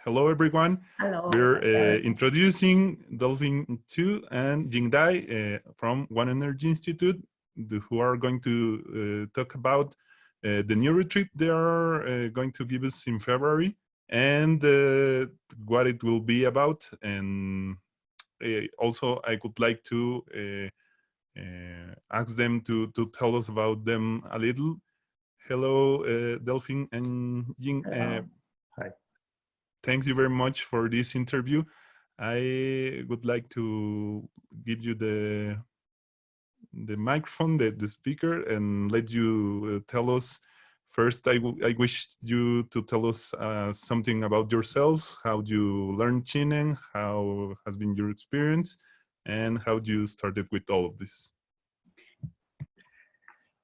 Hello, everyone. Hello. We're introducing Delphine 2 and Jing from Onenergy Institute, who are going to talk about the new retreat they are going to give us in February and what it will be about. And also, I would like to ask them to tell us about them a little. Hello, Delphine and Jing. Hi. Thanks you very much for this interview. I would like to give you the microphone, the speaker, and let you tell us. First, I wish you to tell us something about yourselves, how you learned Chinen, how has been your experience, and how you started with all of this.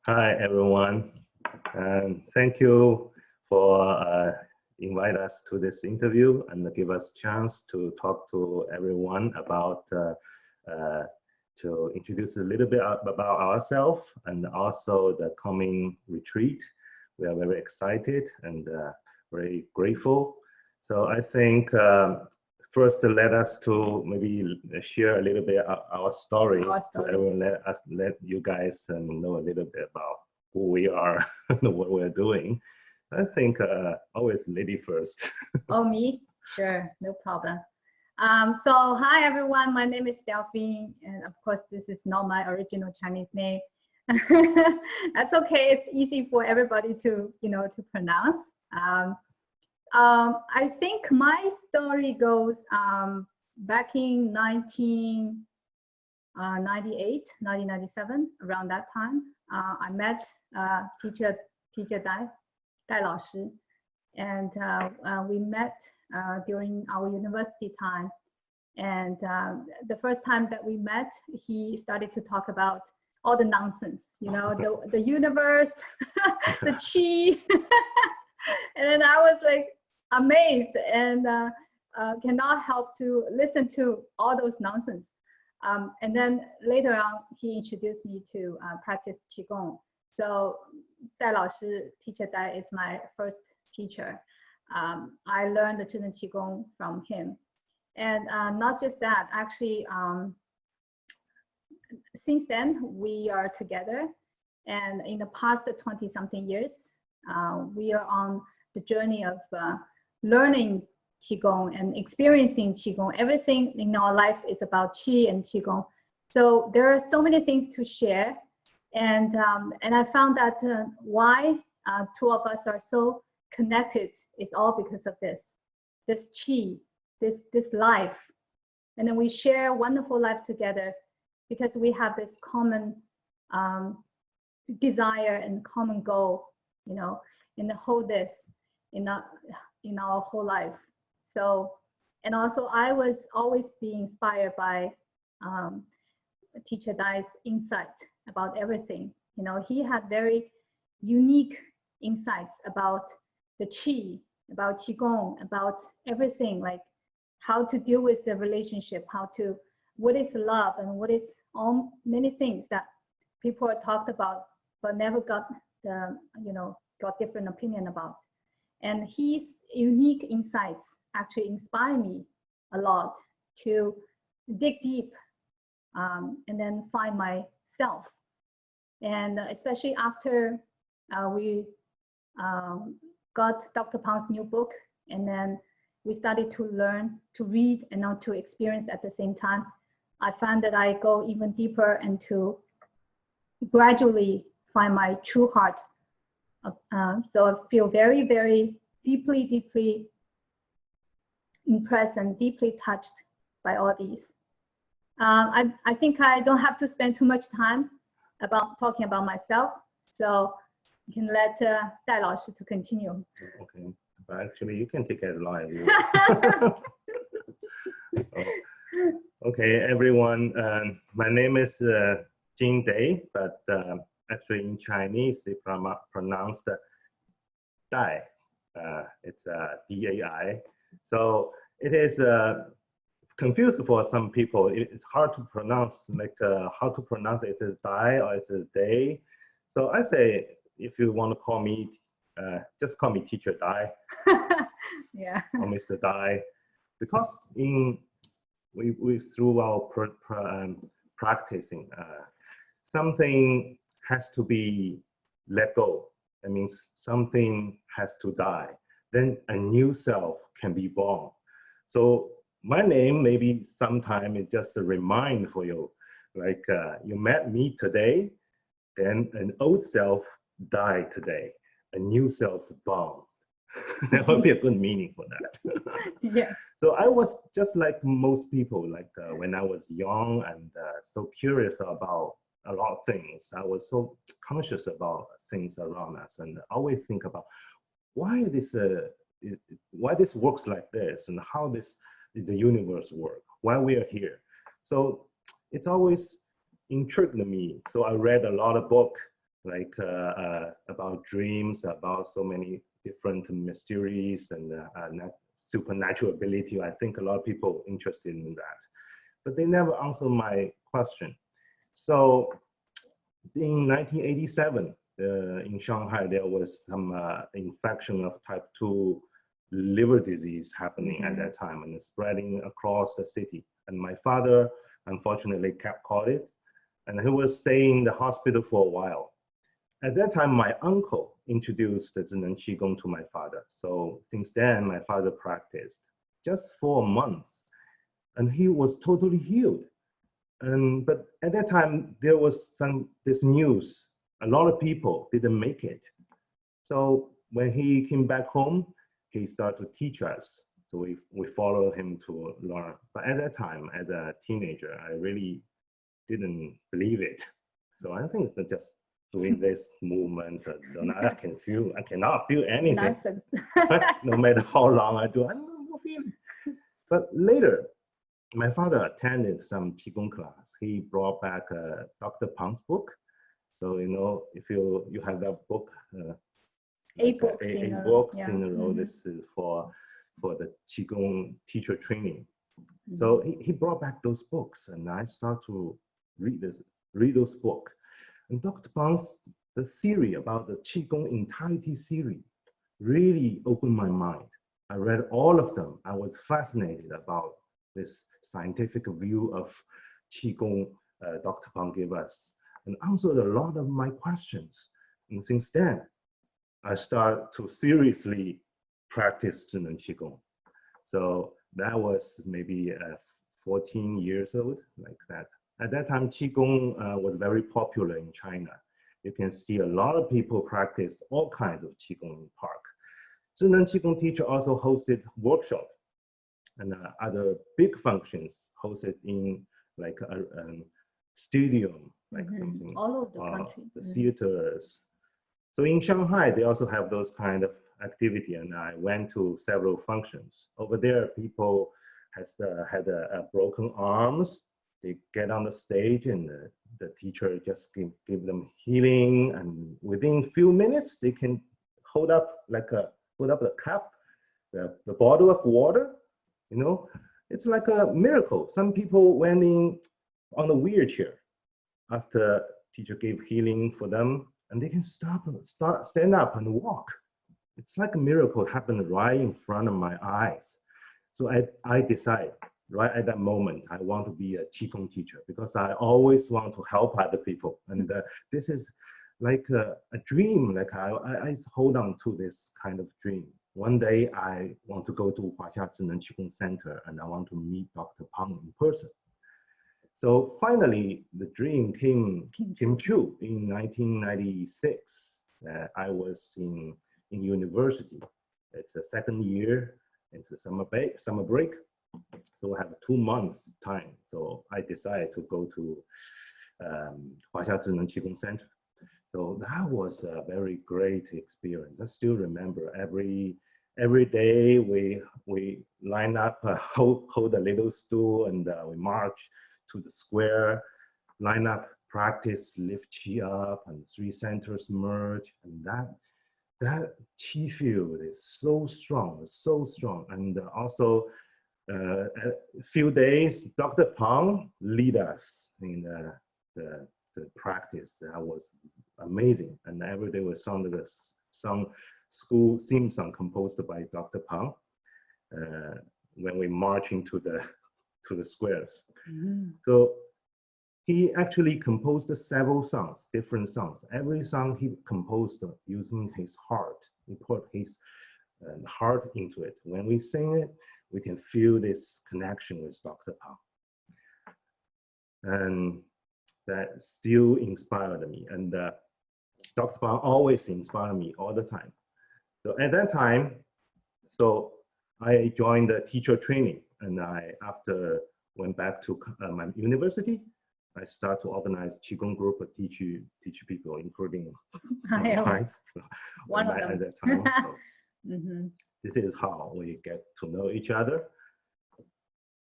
Hi, everyone. And thank you for invite us to this interview and give us chance to talk to everyone about to introduce a little bit about ourselves and also the coming retreat. We are very excited and very grateful. So I think first let us to maybe share a little bit our story. To everyone, let you guys know a little bit about who we are and what we're doing. I think always lady first. Oh, me? Sure, no problem. So hi everyone, my name is Delphine, and of course this is not my original Chinese name. That's okay, it's easy for everybody to to pronounce. I think my story goes back in 1998, 1997, around that time. I met teacher Dai Laoshi, and we met during our university time. And the first time that we met, he started to talk about all the nonsense, the universe, the chi. And then I was like amazed and cannot help to listen to all those nonsense. And then later on, he introduced me to practice Qigong. So Dai Laoshi, teacher Dai, is my first teacher. I learned the Zhiren Qigong from him. And not just that, actually, since then, we are together. And in the past 20-something years, we are on the journey of learning Qigong and experiencing Qigong. Everything in our life is about Qi and Qigong. So there are so many things to share. And I found that why two of us are so connected is all because of this Qi, this life. And then we share wonderful life together because we have this common desire and common goal, in the whole in our whole life. So, and also I was always being inspired by teacher Dai's insight about everything. He had very unique insights about the Qi, about Qigong, about everything, like how to deal with the relationship, what is love, and what is many things that people are talked about, but never got got different opinion about. And his unique insights actually inspire me a lot to dig deep and then find myself. And especially after we got Dr. Pang's new book, and then we started to learn, to read, and now to experience at the same time, I found that I go even deeper and to gradually find my true heart. So I feel very, very deeply impressed and deeply touched by all these. I think I don't have to spend too much time about talking about myself, so you can let Dai Laoshi to continue. Okay, but actually you can take it as long as you want. Okay, everyone, my name is Jing Dai, but actually in Chinese they pronounce Dai. It's D-A-I. So it is confused for some people. It's hard to pronounce, like how to pronounce it. Is it Dai or is it Day? So I say, if you want to call me, just call me teacher Dai. Yeah. almost die, because we through our practicing, something has to be let go. That means something has to die. Then a new self can be born. So my name maybe sometime is just a reminder for you, like you met me today, then an old self died today, a new self born. That would be a good meaning for that. Yes. So I was just like most people, like when I was young and so curious about a lot of things. I was so conscious about things around us, and always think about why this works like this, and how the universe works, why we are here. So it's always intrigued me. So I read a lot of books like about dreams, about so many different mysteries and supernatural ability. I think a lot of people interested in that, but they never answer my question. So in 1987, in Shanghai, there was some infection of type 2 liver disease happening at that time and spreading across the city. And my father, unfortunately, caught it, and he was staying in the hospital for a while. At that time, my uncle introduced the Zhiren Qigong to my father. So since then, my father practiced just for months, and he was totally healed. But at that time, there was this news. A lot of people didn't make it. So when he came back home, he started to teach us. So we followed him to learn. But at that time, as a teenager, I really didn't believe it. So I think it's just doing this movement, I cannot feel anything. Nonsense. No matter how long I do, I don't feel it. But later, my father attended some Qigong class. He brought back Dr. Pang's book. So, you know, if you have that book, Eight books in a row. This is for the Qigong teacher training. So he brought back those books, and I start to read those books. And Dr. Pang's the theory about the Qigong entirety theory really opened my mind. I read all of them. I was fascinated about this scientific view of Qigong Dr. Pang gave us, and answered a lot of my questions. And since then, I started to seriously practice Zhiren Qigong. So that was maybe 14 years old, like that. At that time, Qigong was very popular in China. You can see a lot of people practice all kinds of Qigong in park. Zhiren Qigong teacher also hosted workshops and other big functions hosted in like a stadium, like something. All over the country. The theaters. So in Shanghai, they also have those kind of activity, and I went to several functions. Over there, people had broken arms. They get on the stage, and the teacher just give them healing, and within few minutes, they can hold up the cup, the bottle of water. You know, it's like a miracle. Some people went in on a wheelchair after teacher gave healing for them, and they can stand up and walk. It's like a miracle happened right in front of my eyes. So I decided right at that moment, I want to be a Qigong teacher, because I always want to help other people. And this is like a dream, like I hold on to this kind of dream. One day I want to go to Huaxia Zhiren Qigong Center, and I want to meet Dr. Pang in person. So finally, the dream came true in 1996. I was in university. It's a second year. It's a summer break. So I have 2 months time. So I decided to go to Huaxia Zhiren Qigong Center. So that was a very great experience. I still remember every day we line up, hold a little stool, and we march to the square, line up, practice, lift Qi up, and 3 centers merge, and that Qi field is so strong, and also a few days, Dr. Pang lead us in the practice. That was amazing, and every day we sounded some school theme song composed by Dr. Pang. when we march into the squares. Mm-hmm. So he actually composed several songs, different songs. Every song he composed using his heart. He put his heart into it. When we sing it, we can feel this connection with Dr. Pang. And that still inspired me. And Dr. Pang always inspired me all the time. So at that time, so I joined the teacher training, and I, after went back to my university, I started to organize Qigong group to teach people, including my wife. One of at them. that time. So Mm-hmm. this is how we get to know each other.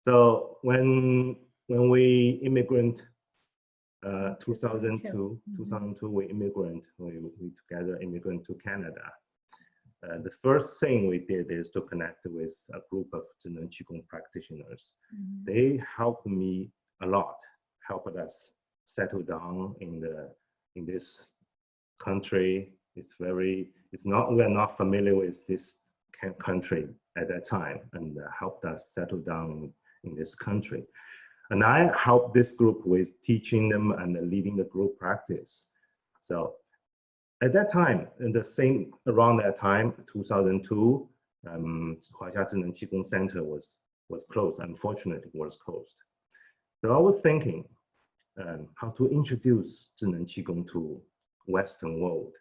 So when we immigrant, 2002, we together immigrant to Canada. The first thing we did is to connect with a group of Zhiren Qigong practitioners. Mm-hmm. They helped me a lot, helped us settle down in this country. We're not familiar with this country at that time, and helped us settle down in this country. And I helped this group with teaching them and leading the group practice. So at that time, around that time, 2002, Huaxia Zhiren Qigong Center was closed. Unfortunately, it was closed. So I was thinking how to introduce Zhiren Qigong to Western world.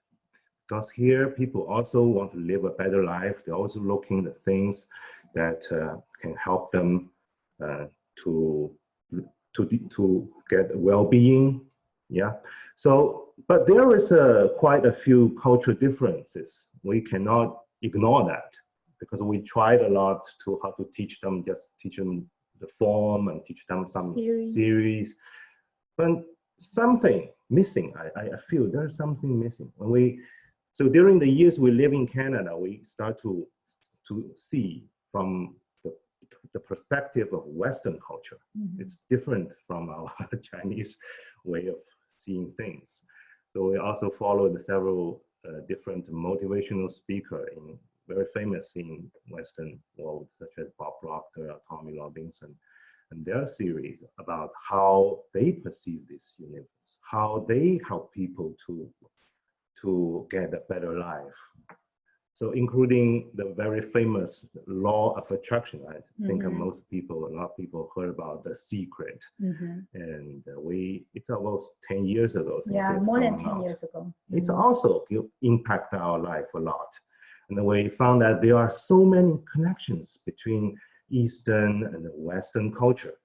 Because here, people also want to live a better life. They're also looking at things that can help them to get well-being. Yeah. So, but there is quite a few cultural differences. We cannot ignore that, because we tried a lot to how to teach them, just teach them the form and teach them some series. But something missing. I feel there's something missing. So during the years we live in Canada, we start to see from the perspective of Western culture. Mm-hmm. It's different from our Chinese way of seeing things. So we also followed several different motivational speakers, very famous in Western world, such as Bob Proctor, Tommy Robinson, and their series about how they perceive this universe, how they help people to get a better life. So including the very famous law of attraction. I think a lot of people heard about The Secret. Mm-hmm. And it's almost 10 years ago. Yeah, more than 10 years ago. It's also impact our life a lot. And we found that there are so many connections between Eastern and Western culture.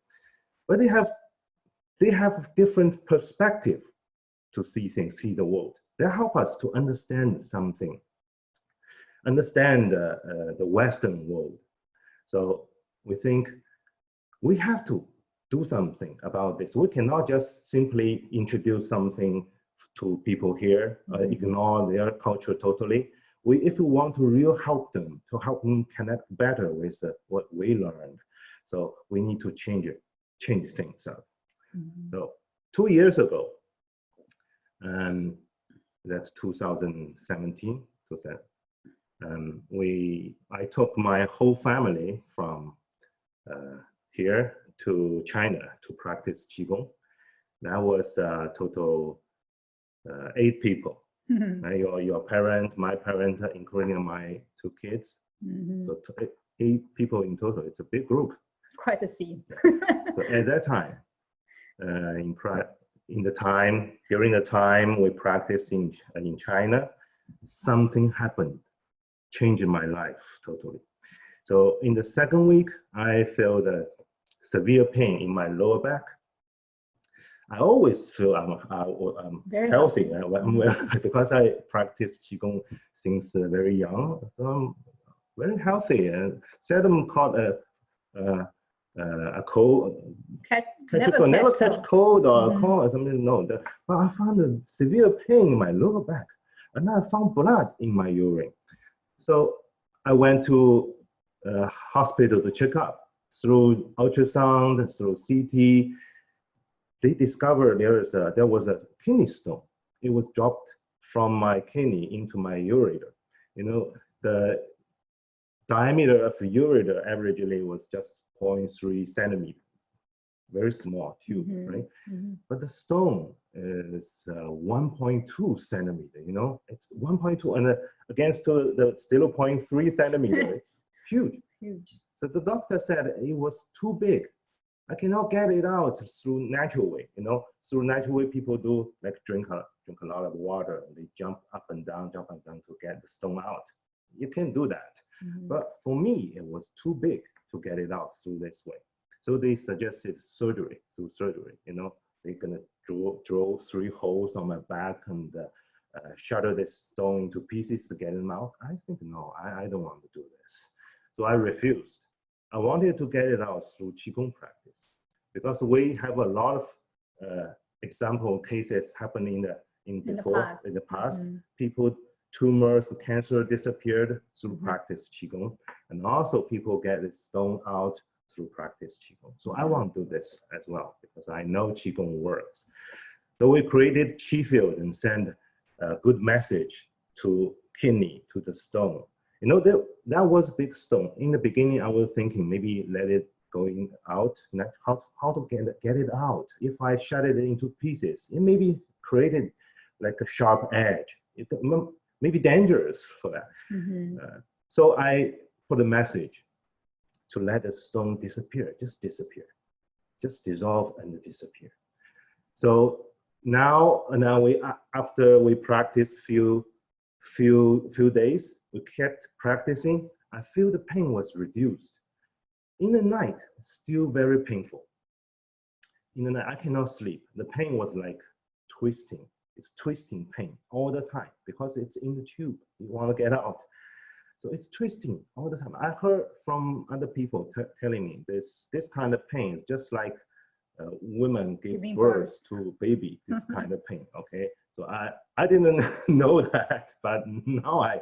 But they have different perspective to see things, see the world. They help us to understand something. Understand the Western world. So we think we have to do something about this. We cannot just simply introduce something to people here, ignore their culture totally. If we want to really help them connect better with what we learned, so we need to change things up. Mm-hmm. So 2 years ago, that's 2017, I took my whole family from here to China to practice Qigong. That was a total 8 people. Mm-hmm. Your parent, my parent, including my 2 kids. Mm-hmm. So 8 people in total. It's a big group. Quite a scene. So at that time, during the time we practiced in China, something happened, changed my life totally. So in the second week, I felt a severe pain in my lower back. I always feel I'm very healthy because I practice Qigong since very young. So I'm very healthy, and seldom caught a cold. Never catch cold or a cold or something. No, but I found a severe pain in my lower back, and I found blood in my urine. So I went to hospital to check up. Through ultrasound, through CT, they discovered there was a kidney stone. It was dropped from my kidney into my ureter. You know, diameter of the ureter averagely was just 0.3 centimeter. Very small tube, right? But the stone is 1.2 centimeter, you know, it's 1.2 and against to the 0.3 centimeter, it's huge. So the doctor said it was too big. I cannot get it out through natural way, you know, through natural way people do like drink a lot of water and they jump up and down to get the stone out. You can do that. But for me, it was too big to get it out through this way. So they suggested surgery, you know, they're gonna drill 3 holes on my back and shatter this stone into pieces to get them out. I think, no, I don't want to do this. So I refused. I wanted to get it out through Qigong practice because we have a lot of example cases happening in the past. People, tumors, cancer disappeared through practice Qigong, and also people get the stone out through practice Qigong. So I want to do this as well because I know Qigong works. So we created Qi field and send a good message to kidney, to the stone. You know, that was a big stone. In the beginning, I was thinking maybe let it going out, how to get it out. If I shut it into pieces, it maybe created like a sharp edge. It may be dangerous for that. So I put a message to let the stone disappear, just dissolve and disappear. So now we, after we practiced few days, we kept practicing. I feel the pain was reduced. In the night, still very painful. In the night, I cannot sleep. The pain was like twisting. It's twisting pain all the time because it's in the tube. You want to get out. So it's twisting all the time. I heard from other people telling me this kind of pain is just like women give birth to baby, this kind of pain, okay? So I didn't know that, but now I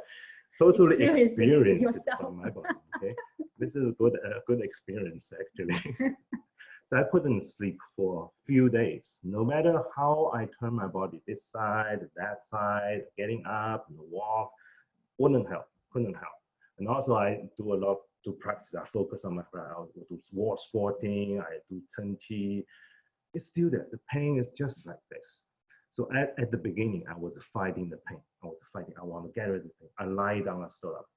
totally experience it from my body, okay? This is a good experience, actually. So I couldn't sleep for a few days. No matter how I turn my body, this side, that side, getting up and walk, couldn't help. And also I do a lot to practice. I focus on my practice. I do sporting, I do Tai Chi. It's still there. The pain is just like this. So at the beginning, I was fighting the pain. I want to get rid of the pain. I lie down and stood up,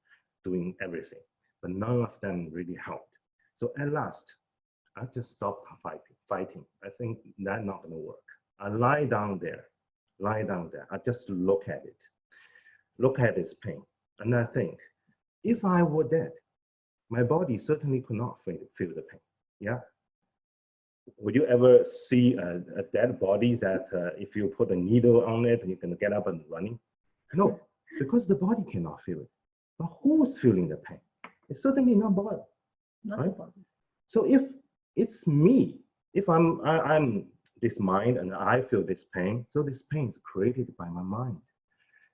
doing everything. But none of them really helped. So at last, I just stopped fighting. I think that's not going to work. I lie down there. I just look at it. Look at this pain. And I think, if I were dead, my body certainly could not feel the pain. Yeah. Would you ever see a dead body that if you put a needle on it, you're going to get up and running? No, because the body cannot feel it. But who's feeling the pain? It's certainly not body. Right? So if it's me, if I'm this mind and I feel this pain, so this pain is created by my mind.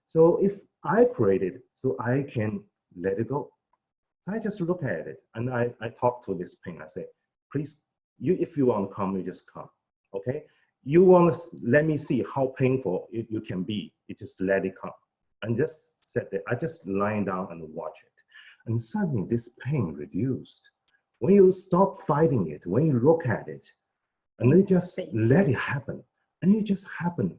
So if I create it, so I can let it go. I just look at it and I talk to this pain. I say, please, if you want to come, you just come, okay? You want to let me see how painful you can be. You just let it come. And just sit there. I just lying down and watch it. And suddenly this pain reduced. When you stop fighting it, when you look at it, and then just let it happen, and it just happened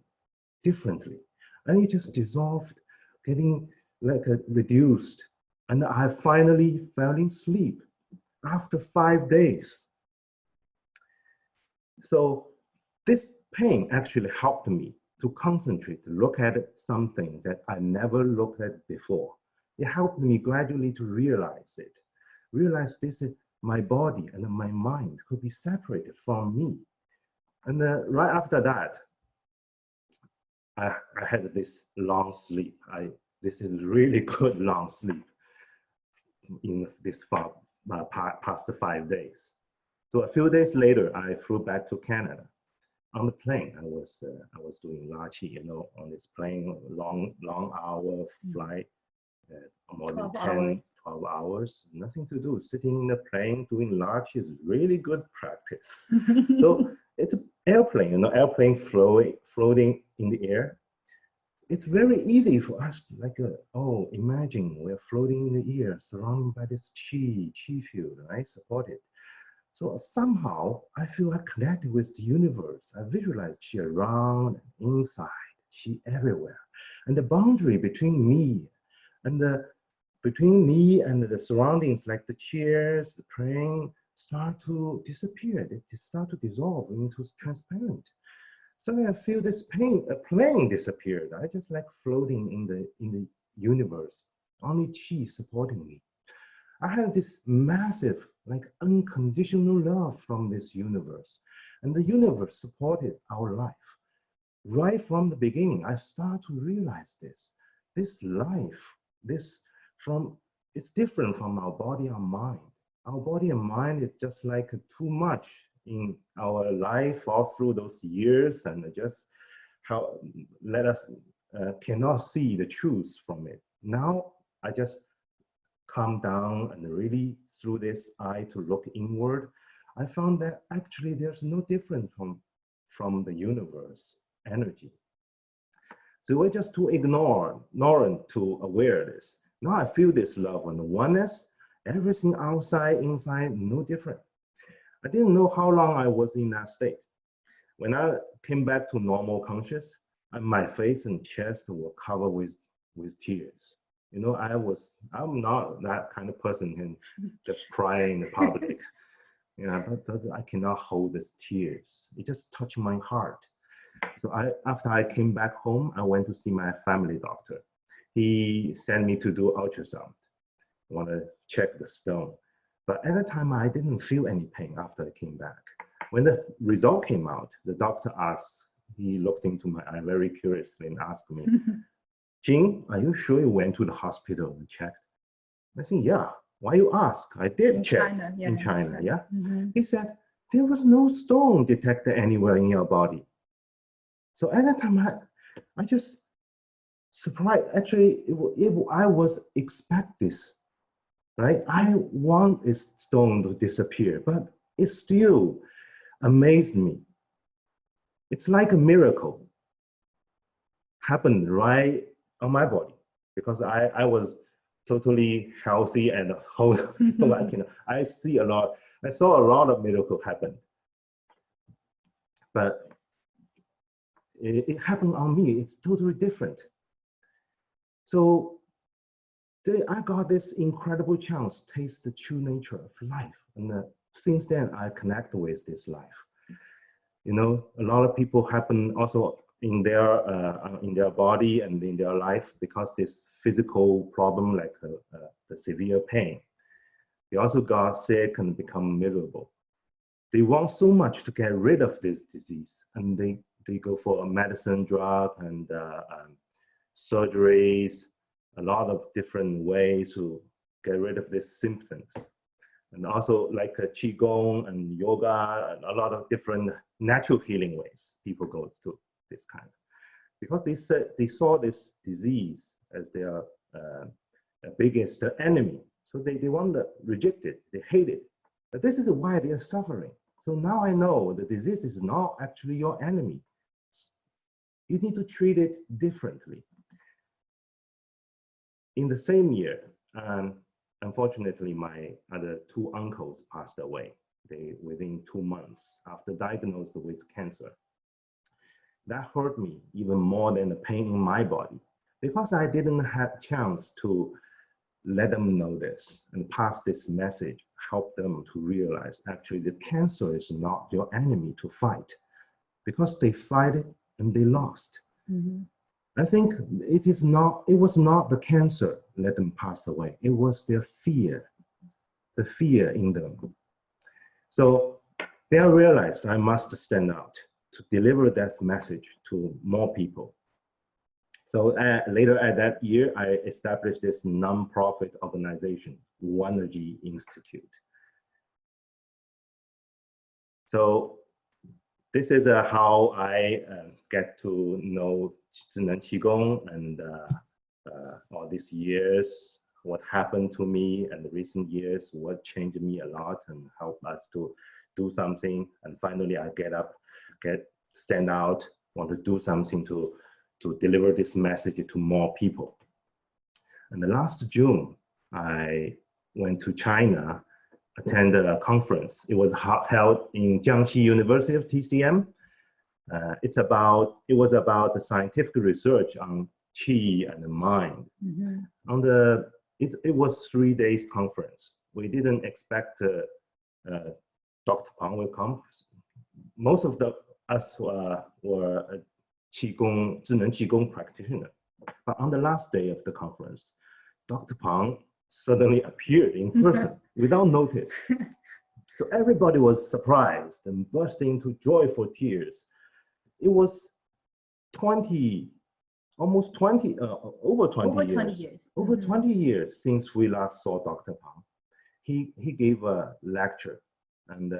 differently. And it just dissolved, getting like reduced. And I finally fell asleep after 5 days. So this pain actually helped me to concentrate, to look at something that I never looked at before. It helped me gradually to realize it. Realize this is my body and my mind could be separated from me. And right after that, I had this long sleep. This is really good long sleep in this past 5 days. So a few days later, I flew back to Canada. On the plane, I was doing Laoshi, you know, on this plane, long hour flight, more than 12 hours, nothing to do. Sitting in the plane doing Laoshi is really good practice. So it's an airplane, you know, airplane floating in the air. it's very easy for us, like, oh, imagine we're floating in the air, surrounded by this chi field, right? Supported. So somehow I feel I connected with the universe. I visualize chi around, inside, chi everywhere. And the boundary between me and the surroundings, like the chairs, the praying, start to disappear. They start to dissolve into transparent. Suddenly I feel this pain, a plane disappeared. I just like floating in the universe, only chi supporting me. I had this massive, like unconditional love from this universe. And the universe supported our life. Right from the beginning, I started to realize this. This life, it's different from our body and mind. Our body and mind is just like too much in our life all through those years, and just how let us cannot see the truth from it. Now I just calm down and really through this eye to look inward. I found that actually there's no difference from the universe energy. So we're just too ignorant to aware this. Now I feel this love and oneness, everything outside, inside, no different. I didn't know how long I was in that state. When I came back to normal conscious, my face and chest were covered with tears. You know, I'm not that kind of person who just cry in the public. You know, but I cannot hold these tears. It just touched my heart. So after I came back home, I went to see my family doctor. He sent me to do ultrasound. I want to check the stone. But at the time, I didn't feel any pain after I came back. When the result came out, the doctor he looked into my eye very curiously and asked me, Jing, are you sure you went to the hospital and checked? I said, yeah. Why you ask? I did check in China, yeah. Mm-hmm. He said, there was no stone detected anywhere in your body. So at that time, I just surprised. Actually, I was expect this, right? I want this stone to disappear, but it still amazed me. It's like a miracle happened right on my body, because I was totally healthy and whole. I saw a lot of miracles happen, but it happened on me. It's totally different. So I got this incredible chance to taste the true nature of life. And since then, I connect with this life. You know, a lot of people happen also in their body and in their life because this physical problem, like the severe pain. They also got sick and become miserable. They want so much to get rid of this disease, and they go for a medicine, drug, and surgeries, a lot of different ways to get rid of these symptoms. And also like Qigong and yoga, and a lot of different natural healing ways people go to this kind. Because they saw this disease as their biggest enemy. So they want to reject it, they hate it. But this is why they are suffering. So now I know the disease is not actually your enemy. You need to treat it differently. In the same year, unfortunately, my other two uncles passed away. Within 2 months after diagnosed with cancer. That hurt me even more than the pain in my body, because I didn't have chance to let them know this and pass this message, help them to realize actually the cancer is not your enemy to fight, because they fight it and they lost. Mm-hmm. I think it was not the cancer let them pass away. It was their fear, the fear in them. So they realized I must stand out to deliver that message to more people. So later at that year, I established this non-profit organization, Onenergy Institute. So this is how I get to know Zhinan Qigong and all these years, what happened to me and the recent years, what changed me a lot and helped us to do something. And finally, I stand out, want to do something to to deliver this message to more people. And the last June, I went to China, attended a conference. It was held in Jiangxi University of TCM. It was about the scientific research on qi and the mind. It was 3 days conference. We didn't expect Dr. Pang will come. Most of us were qigong, 智能 qigong practitioner. But on the last day of the conference, Dr. Pang suddenly appeared in person without notice. So everybody was surprised and burst into joyful tears. It was over 20 years. Over 20 years since we last saw Dr. Pang. He gave a lecture, and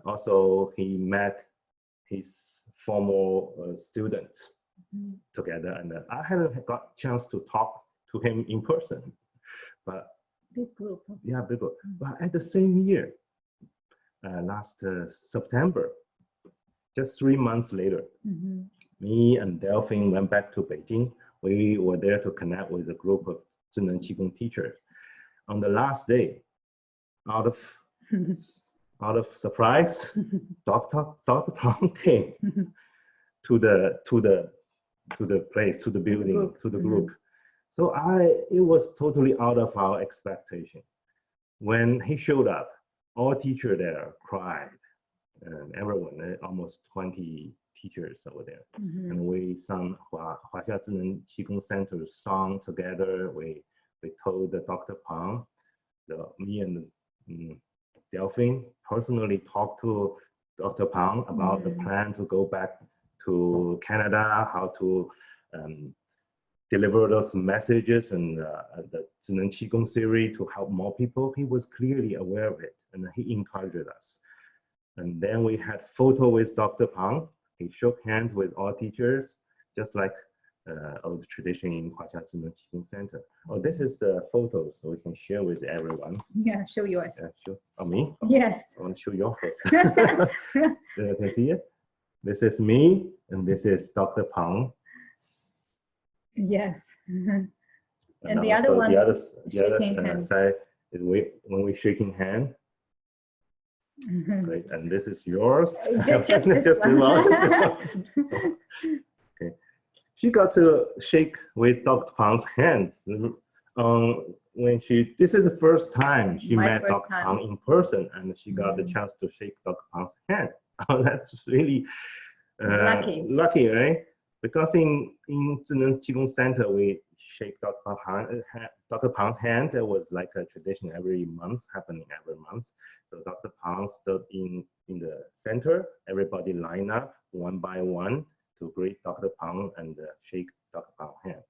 also he met his former students together, and I hadn't got a chance to talk to him in person, but big group. Yeah, big group. But at the same year, last September, just 3 months later, me and Delphine went back to Beijing. We were there to connect with a group of 智能 qigong teachers. On the last day, out of surprise, Dr. Pang came to the place, to the building, to the group. So it was totally out of our expectation. When he showed up, all teachers there cried, and everyone, almost 20 teachers over there. And we sung Huaxia Zhiren Qigong Center song together. We told Dr. Pang, me and Delphine personally talked to Dr. Pang about the plan to go back to Canada, how to deliver those messages and the 智能 qigong series to help more people. He was clearly aware of it, and he encouraged us. And then we had photo with Dr. Pang. He shook hands with all teachers, just like old tradition in Huaxia 智能 qigong Center. Oh, this is the photos so we can share with everyone. Yeah, show yours. Show me? Yes. I want to show your first. You can see it. This is me, and this is Dr. Pang. Yes. And the also other one, the other hands. side is when we're shaking hand. Right, and this is yours. Just this one. Okay. She got to shake with Dr. Pang's hands this is the first time she met Dr. Pang in person, and she got the chance to shake Dr. Pang's hand. Oh, that's really lucky, right? Because in 智能 qigong Center, we shake Dr. Pang's hand. It was like a tradition happening every month. So Dr. Pang stood in the center. Everybody lined up one by one to greet Dr. Pang and shake Dr. Pang's hand.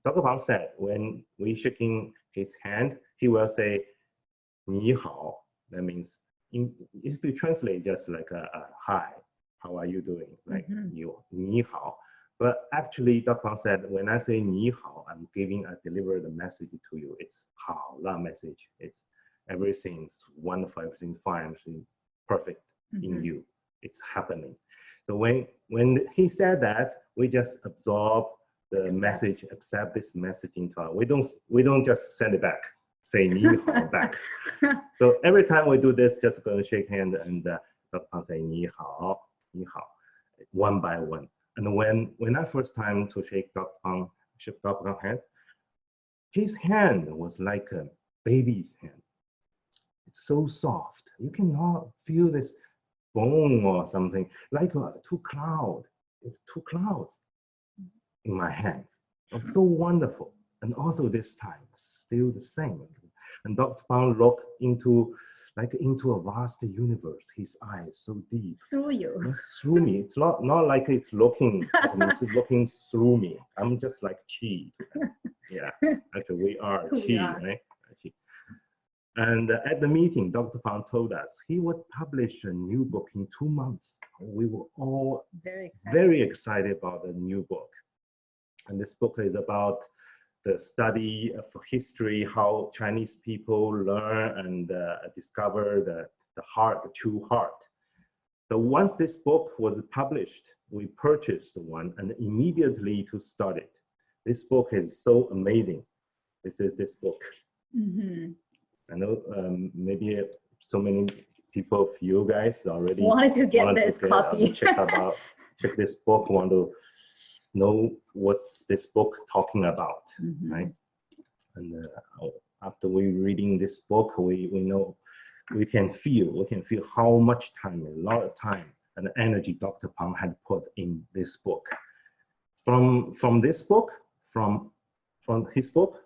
Dr. Pang said, when we shaking his hand, he will say, 你好. That means, if you translate just like a hi, how are you doing? Like 你好. But actually, Dr. Pang said, when I say 你好, I'm deliver the message to you. It's 好, that message. It's everything's wonderful, everything's fine, everything's perfect in you. It's happening. So when he said that, we just absorb the message, accept this message into our. We don't just send it back, say 你好 back. So every time we do this, just going to shake hand and Dr. Pang say 你好, 你好, one by one. And when I first time to shake Dr. Pang's hand, his hand was like a baby's hand. It's so soft. You cannot feel this bone or something, like two clouds. It's two clouds in my hands. It's so wonderful. And also this time, still the same. And Dr. Pang looked into a vast universe. His eyes so deep. Through you. Through me. It's not like it's looking. It's looking through me. I'm just like qi. Yeah, actually we are qi, right? Qi. And at the meeting, Dr. Pang told us he would publish a new book in 2 months. We were all very excited about the new book. And this book is about the study of history, how Chinese people learn and discover the heart, the true heart. So once this book was published, we purchased one and immediately to start it. This book is so amazing. This is this book. I know maybe so many people of you guys already wanted to get this copy. check this book, want to know what's this book talking about, right? And after we reading this book, we know we can feel how much time, a lot of time and energy Dr. Pang had put in this book. From this book, from his book,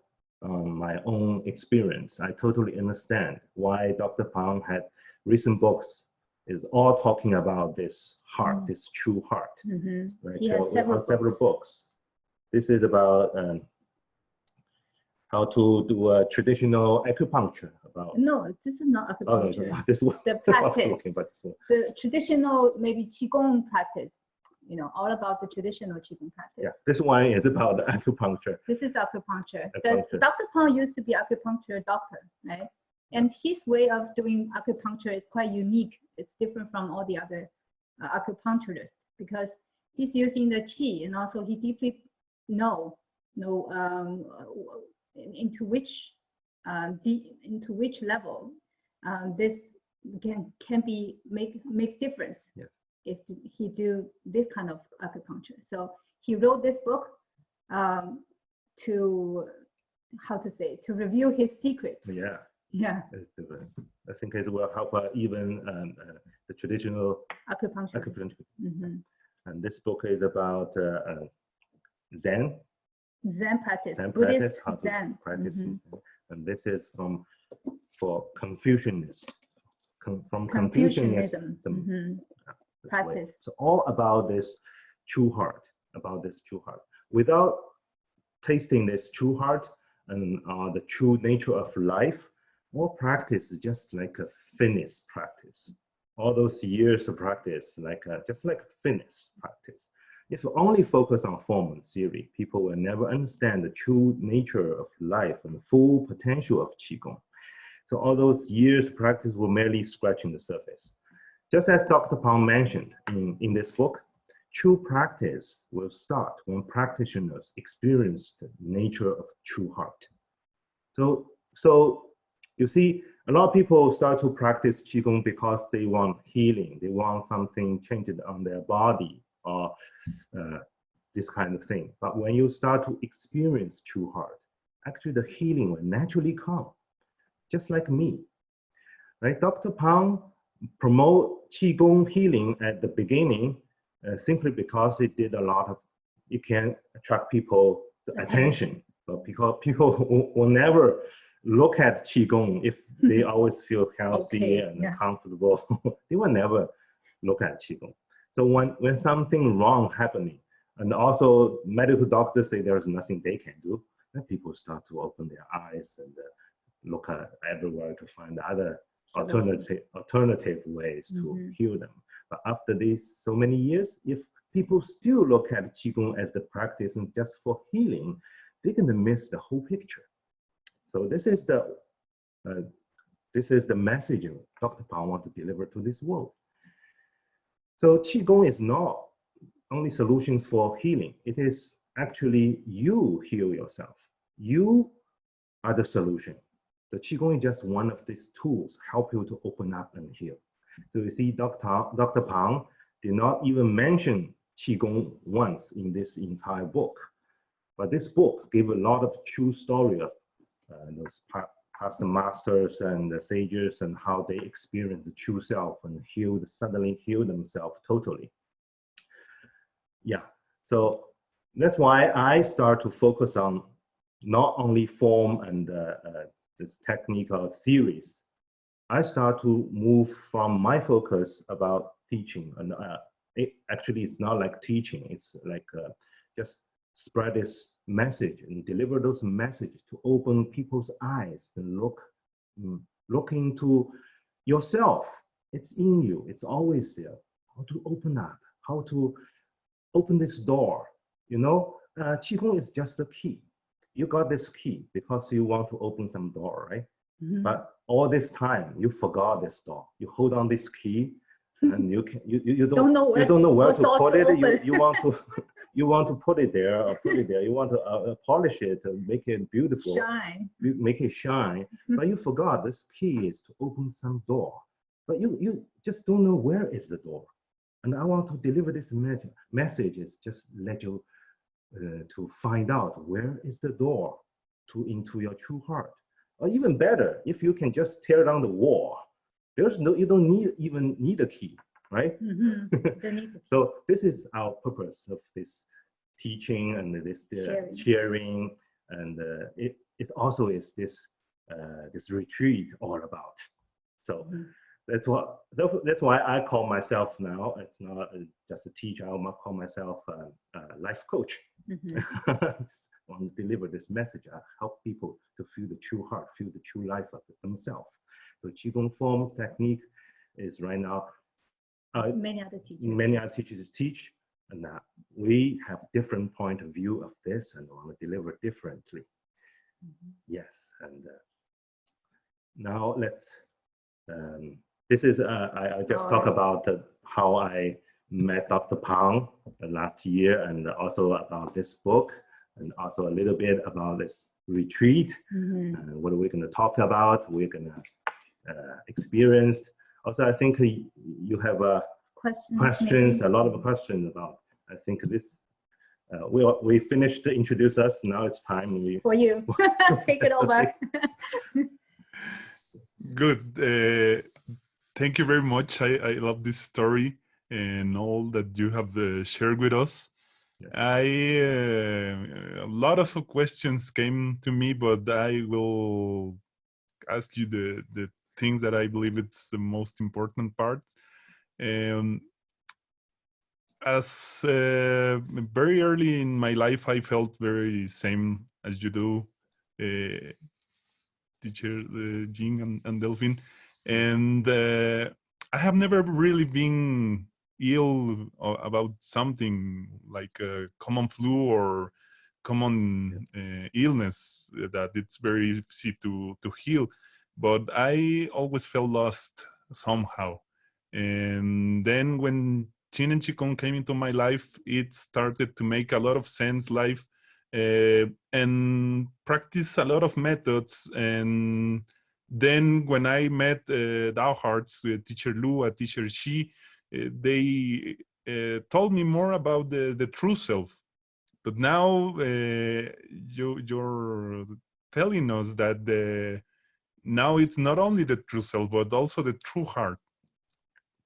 my own experience, I totally understand why Dr. Pang had recent books is all talking about this heart, this true heart. Right? He has several books. This is about how to do a traditional acupuncture. No, this is not acupuncture. Oh, this one. The practice, the traditional maybe qigong practice. You know, all about the traditional qigong practice. Yeah, this one is about acupuncture. This is acupuncture. Dr. Pang used to be acupuncture doctor, right? And his way of doing acupuncture is quite unique. It's different from all the other acupuncturists because he's using the qi, and also he deeply know into which level this can be make difference. Yes. If he do this kind of acupuncture. So he wrote this book to review his secrets. Yeah. Yeah. I think it will help even the traditional acupuncture. And this book is about Zen practice. Zen Buddhist practice, how to Zen. practice. And this is for Confucianists. From Confucianism. Practice. So all about this true heart, Without tasting this true heart and the true nature of life, all practice is just like a fitness practice. All those years of practice, just like fitness practice. If you only focus on form and theory, people will never understand the true nature of life and the full potential of Qigong. So all those years of practice were merely scratching the surface. Just as Dr. Pang mentioned in this book, true practice will start when practitioners experience the nature of true heart. So you see, a lot of people start to practice Qigong because they want healing. They want something changed on their body or this kind of thing. But when you start to experience true heart, actually the healing will naturally come, just like me. Right? Dr. Pang promote Qigong healing at the beginning simply because it did a lot of, it can attract people attention. But because people will never look at Qigong if they always feel healthy and comfortable. They will never look at Qigong. So when something wrong happening, and also medical doctors say there's nothing they can do, then people start to open their eyes and look at everywhere to find other alternative ways to heal them. But after these so many years, if people still look at Qigong as the practice and just for healing, they're going to miss the whole picture. So this is the message Dr. Pang wants to deliver to this world. So Qigong is not only solutions for healing. It is actually you heal yourself. You are the solution. So Qigong is just one of these tools help you to open up and heal. So you see, Dr. Pang did not even mention Qigong once in this entire book. But this book gave a lot of true story of those past masters and the sages and how they experienced the true self and suddenly healed themselves totally. Yeah, so that's why I start to focus on not only form and this technical theories. I start to move from my focus about teaching, and actually it's not like teaching, it's like just spread this message and deliver those messages to open people's eyes and look into yourself. It's in you, it's always there. How to open up, how to open this door, you know? Qigong is just a key. You got this key because you want to open some door, right? But all this time, you forgot this door. You hold on this key and you don't know where to put it. open. You want to you want to put it there or put it there. You want to polish it, make it beautiful, Shine. make it shine. But you forgot this key is to open some door. But you just don't know where is the door. And I want to deliver this message is just let you to find out where is the door into your true heart. Or even better, if you can just tear down the wall, you don't even need a key, right? So this is our purpose of this teaching and this sharing, and it also is this this retreat all about. So that's why I call myself now. It's not just a teacher. I call myself a life coach. I want to deliver this message. I help people to feel the true heart, feel the true life of themselves. So Qigong forms technique is right now. Many other teachers teach, and we have different point of view of this, and want to deliver differently. Yes, and now let's. This is I just talk about how I met Dr. Pang last year, and also about this book, and also a little bit about this retreat. What are we going to talk about? We're going to experience. Also, I think you have questions, a lot of questions about. I think this. We finished to introduce us. Now it's time for you. Take it over. Good. Thank you very much. I love this story and all that you have shared with us. A lot of questions came to me, but I will ask you the things that I believe it's the most important part. As very early in my life, I felt very same as you do, teacher Jing and Delphine, and I have never really been ill about something like a common flu or common illness that it's very easy to heal, but I always felt lost somehow. And then when Qin and Qigong came into my life, it started to make a lot of sense. Life and practice a lot of methods. And then when I met Dao Hearts, teacher Lu, teacher Shi, they told me more about the true self. But now you're telling us that now it's not only the true self, but also the true heart.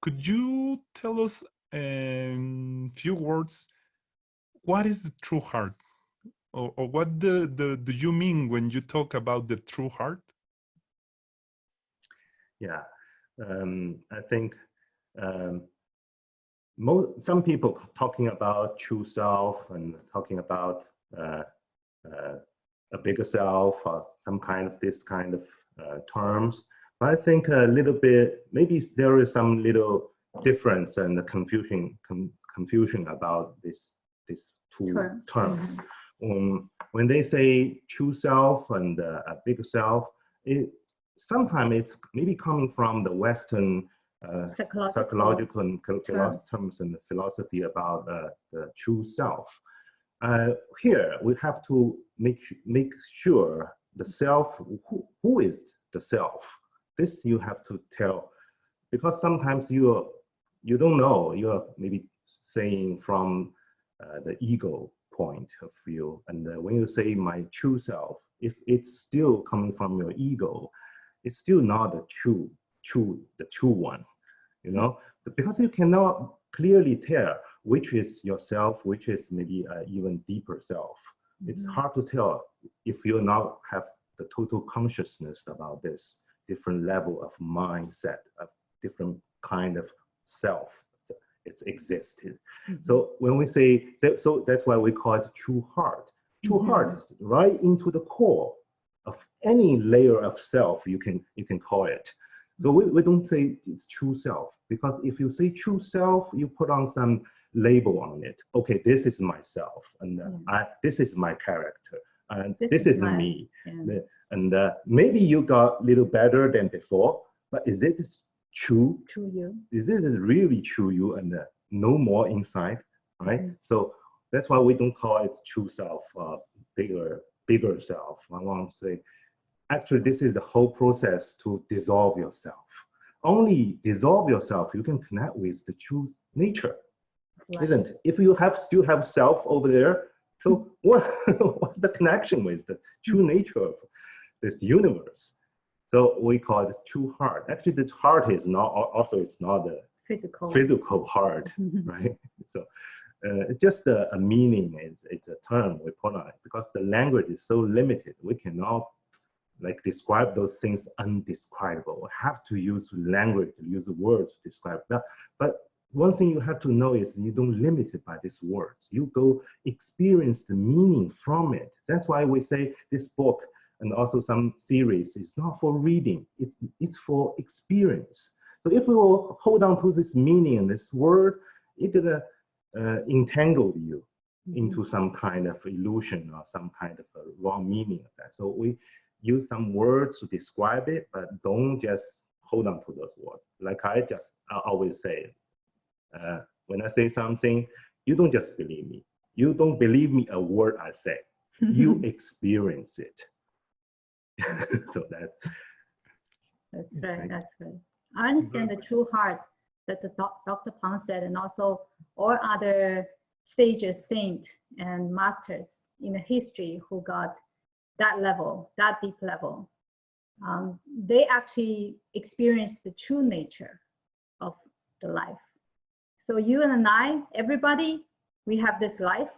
Could you tell us in few words, what is the true heart? Or what do you mean when you talk about the true heart? Yeah, I think some people talking about true self and talking about a bigger self or some kind of this kind of terms. But I think a little bit, maybe there is some little difference and confusion about these two terms. When they say true self and a bigger self, sometimes it's maybe coming from the Western psychological and terms and the philosophy about the true self. Here we have to make sure the self, who is the self? This you have to tell, because sometimes you don't know. You're maybe saying from the ego point of view, and when you say my true self, if it's still coming from your ego, it's still not the true one, you know, because you cannot clearly tell which is yourself, which is maybe an even deeper self. It's hard to tell if you not have the total consciousness about this different level of mindset, a different kind of self. It's existed. So when we say that, so that's why we call it true heart. True heart is right into the core of any layer of self you can call it. So we don't say it's true self, because if you say true self, you put on some label on it. Okay, this is myself, and this is my character, and this is me. And maybe you got a little better than before, but is it true? True you. Is this really true you and no more inside, right? Mhm. So that's why we don't call it true self, bigger self. I want to say, actually, this is the whole process to dissolve yourself. Only dissolve yourself, you can connect with the true nature, Right. isn't it? If you still have self over there, so what's the connection with the true nature of this universe? So we call it true heart. Actually, the heart is not also it's not the physical heart, right? So it's just a meaning. It's a term we put on it because the language is so limited. We cannot like describe those things undescribable. We have to use language, use words to describe that. But one thing you have to know is you don't limit it by these words. You go experience the meaning from it. That's why we say this book and also some series is not for reading. It's for experience. So if we will hold on to this meaning and this word, it's gonna entangle you into some kind of illusion or some kind of a wrong meaning of that. So we use some words to describe it, but don't just hold on to those words. Like I always say, when I say something, you don't just believe me. You don't believe me a word I say. You experience it. So that's right. That's right. I understand the true heart that the Dr. Pang said, and also all other sages, saints, and masters in the history who got that level, that deep level. They actually experienced the true nature of the life. So you and I, everybody, we have this life.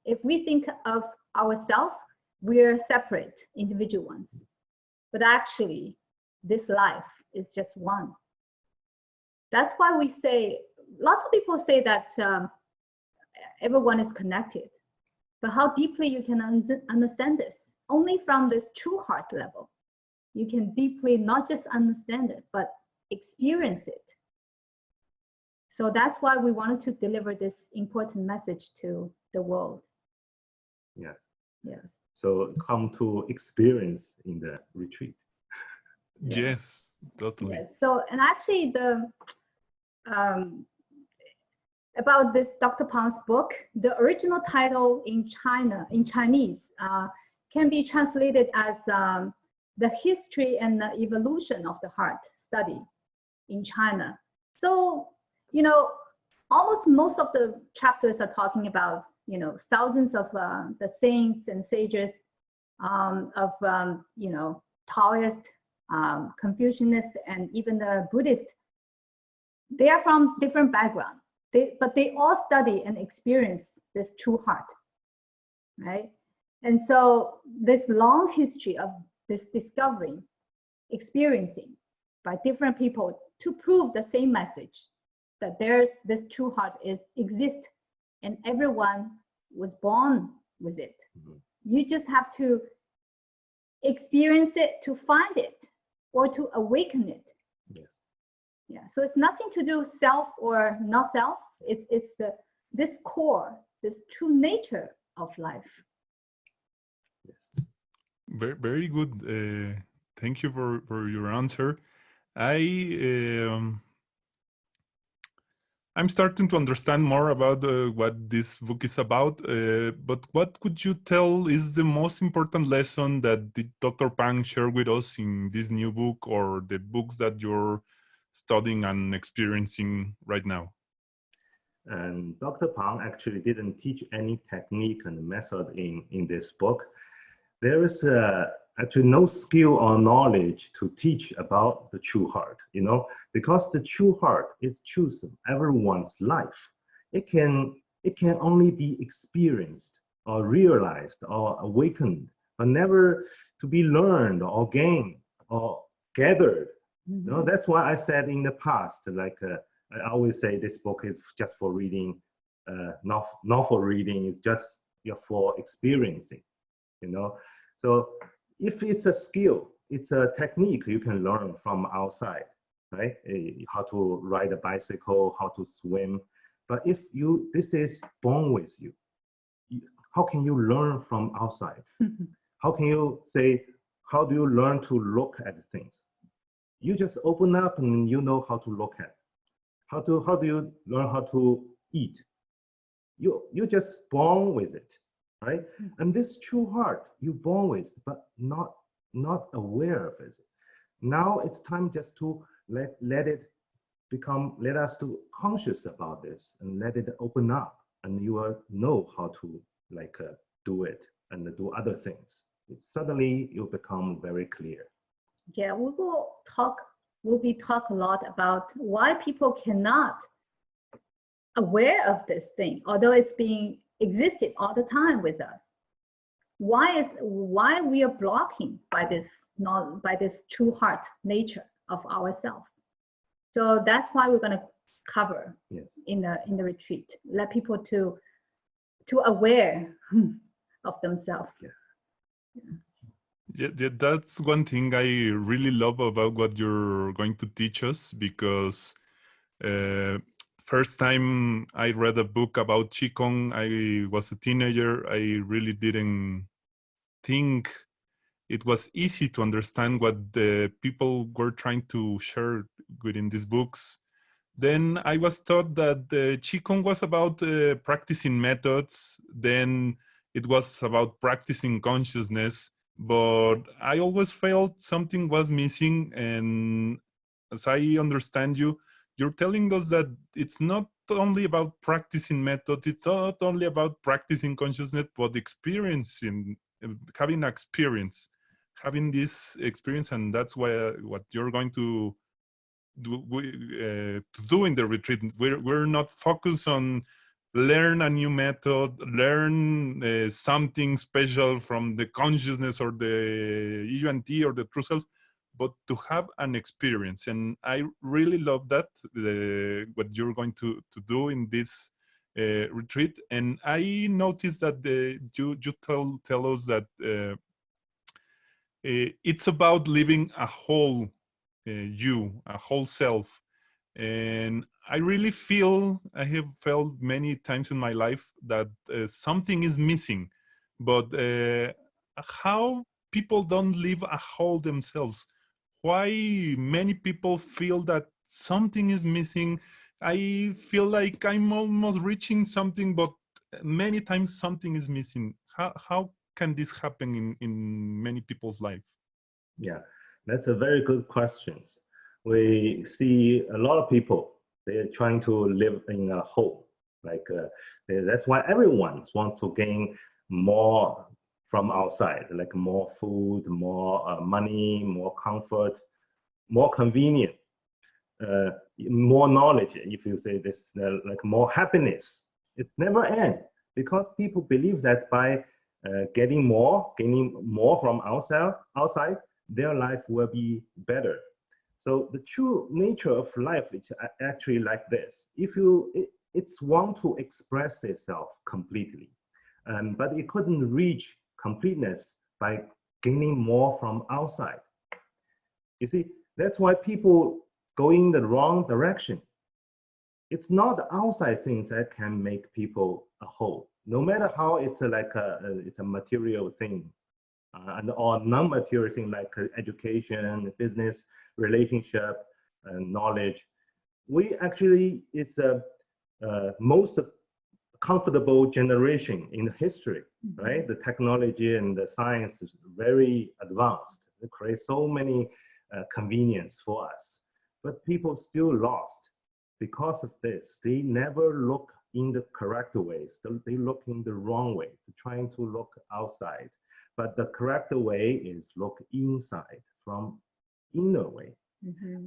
If we think of ourselves, we're separate individual ones. But actually, this life is just one. That's why we say, lots of people say that everyone is connected. But how deeply you can understand this? Only from this true heart level. You can deeply not just understand it, but experience it. So that's why we wanted to deliver this important message to the world. Yeah. Yes. So come to experience in the retreat. Yes, totally. Yes. So, and actually the, about this Dr. Pang's book, the original title in Chinese, can be translated as the history and the evolution of the heart study in China. So, you know, almost most of the chapters are talking about, you know, thousands of the saints and sages of, you know, Taoist, Confucianist, and even the Buddhist. They are from different backgrounds, but they all study and experience this true heart, right? And so this long history of this discovering, experiencing by different people to prove the same message, that there's this true heart exists and everyone was born with it. You just have to experience it to find it or to awaken it. Yes. Yeah, so it's nothing to do self or not self. It's this core, this true nature of life. Yes. Very, very good. Thank you for your answer. I'm starting to understand more about what this book is about, but what could you tell is the most important lesson that Dr. Pang shared with us in this new book or the books that you're studying and experiencing right now? And Dr. Pang actually didn't teach any technique and method in this book. There is actually no skill or knowledge to teach about the true heart, you know, because the true heart is truth of everyone's life. It can only be experienced or realized or awakened, but never to be learned or gained or gathered. You know, that's why I said in the past, like I always say this book is just for reading, not for reading, it's just for experiencing, you know. So if it's a skill, it's a technique you can learn from outside, right? How to ride a bicycle, how to swim. But if this is born with you, how can you learn from outside? How can you say, how do you learn to look at things? you just open up and you know how to look at. How do you learn how to eat? You just born with it, right? And this true heart you born with, but not aware of it. Now it's time just to let us to conscious about this and let it open up, and you will know how to do it and do other things. Suddenly you become very clear. Yeah, we'll be talk a lot about why people cannot aware of this thing, although it's being existed all the time with us. Why we are blocking by this true heart nature of ourselves. So that's why we're going to cover in the retreat. Let people to aware of themselves. Yeah, that's one thing I really love about what you're going to teach us, because first time I read a book about Qigong, I was a teenager. I really didn't think it was easy to understand what the people were trying to share within these books. Then I was taught that Qigong was about practicing methods. Then it was about practicing consciousness. But I always felt something was missing. And as I understand you, you're telling us that it's not only about practicing methods, it's not only about practicing consciousness, but experiencing, having experience, having this experience. And that's why what you're going to do in the retreat. We're not focused on learn a new method, learn something special from the consciousness or the UNT or the true self, but to have an experience. And I really love that, what you're going to do in this retreat. And I noticed that you tell us that it's about living a whole a whole self. And I really I have felt many times in my life that something is missing, but how people don't live a whole themselves? Why many people feel that something is missing? I feel like I'm almost reaching something, but many times something is missing. How can this happen in many people's life? Yeah, that's a very good question. We see a lot of people, they're trying to live in a whole. That's why everyone wants to gain more from outside, like more food, more money, more comfort, more convenient, more knowledge, if you say this, like more happiness. It's never end, because people believe that by gaining more from outside, their life will be better. So the true nature of life is actually like this. It's want to express itself completely, but it couldn't reach completeness by gaining more from outside. You see, that's why people going the wrong direction. It's not the outside things that can make people a whole, no matter how it's it's a material thing, or non-material thing like education, business, relationship, and knowledge. We actually is the most comfortable generation in history, right? The technology and the science is very advanced. It creates so many convenience for us, but people still lost because of this. They never look in the correct ways. They look in the wrong way, trying to look outside. But the correct way is look inside, from inner way.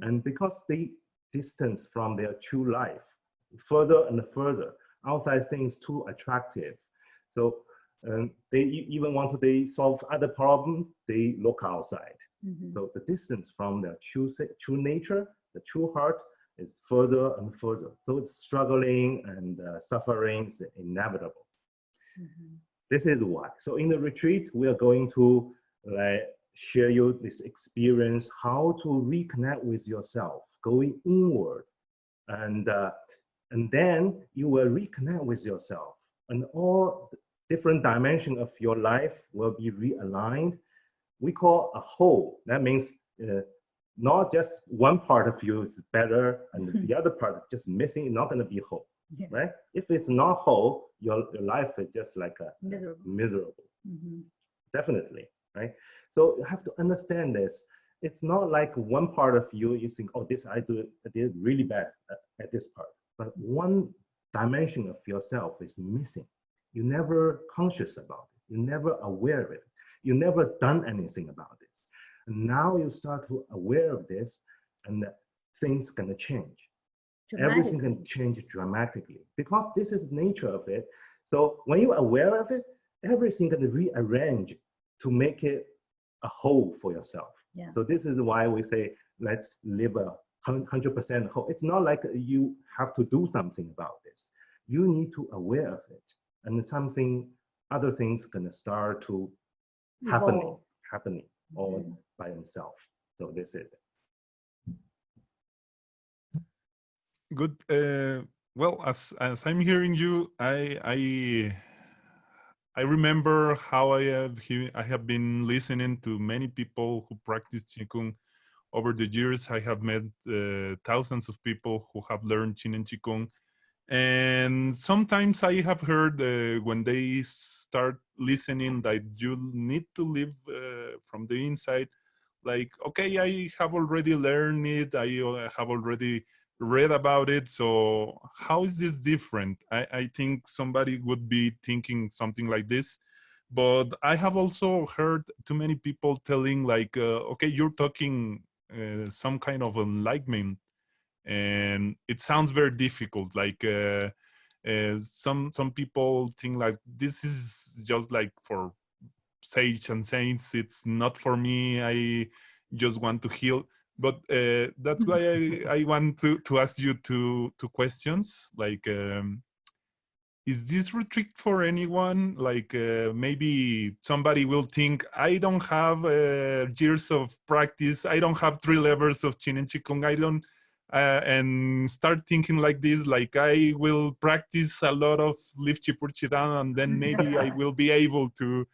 And because they distance from their true life further and further, outside things too attractive. So they even want to solve other problems, they look outside. So the distance from their true nature, the true heart, is further and further. So it's struggling and suffering is inevitable. This is why. So in the retreat, we are going to share you this experience, how to reconnect with yourself, going inward, and then you will reconnect with yourself, and all different dimensions of your life will be realigned. We call a whole. That means not just one part of you is better and the other part just missing, it's not going to be whole, right? If it's not whole, your life is just like a miserable. Definitely, right? So you have to understand this. It's not like one part of you, you think, oh, this I did really bad at this part. But one dimension of yourself is missing. You're never conscious about it. You're never aware of it. You never done anything about it. And now you start to aware of this, and things gonna change. Everything can change dramatically because this is the nature of it. So when you're aware of it, everything gonna rearrange to make it a whole for yourself. Yeah. So this is why we say, let's live a 100% whole. It's not like you have to do something about this. You need to aware of it, and other things gonna start to happening all by themselves. So this is it. Good. Well, as I'm hearing you, I remember how I have been listening to many people who practice Qigong over the years. I have met thousands of people who have learned Qin and Qigong, and sometimes I have heard when they start listening that you need to live from the inside. Like, okay, I have already learned it. I have already read about it. So how is this different? I think somebody would be thinking something like this. But I have also heard too many people telling like, okay, you're talking some kind of enlightenment. And it sounds very difficult. Like some people think like this is just like for sage and saints. It's not for me. I just want to heal. But that's why I want to ask you two questions. Like, is this retreat for anyone? Like maybe somebody will think, I don't have years of practice. I don't have 3 levels of Qin and Qigong. I don't, and start thinking like this, like I will practice a lot of Lift Chipur Chidan, and then maybe I will be able to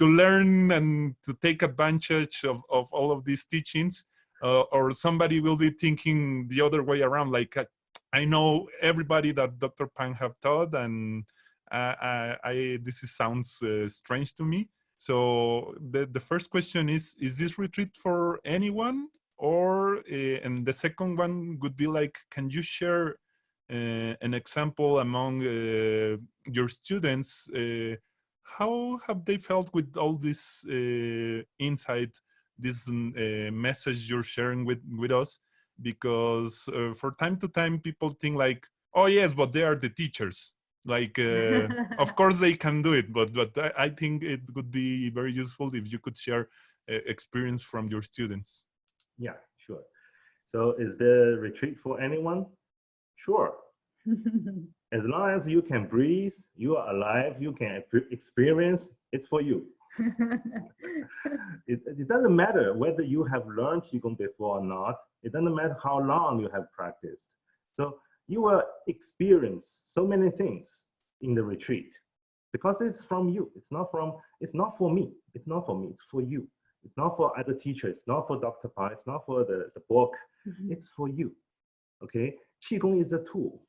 learn and to take advantage of all of these teachings. Or somebody will be thinking the other way around, like I know everybody that Dr. Pang have taught, and this sounds strange to me. So the first question is this retreat for anyone? Or and the second one would be like, can you share an example among your students? How have they felt with all this insight, this message you're sharing with us? Because for time to time, people think like, oh yes, but they are the teachers. Like, of course they can do it, but I think it would be very useful if you could share experience from your students. Yeah, sure. So is the retreat for anyone? Sure. As long as you can breathe, you are alive, you can experience, it's for you. It doesn't matter whether you have learned Qigong before or not. It doesn't matter how long you have practiced. So you will experience so many things in the retreat because it's from you. It's not for me. It's not for me. It's for you. It's not for other teachers. It's not for Dr. Pa. It's not for the book. It's for you. Okay? Qigong is a tool.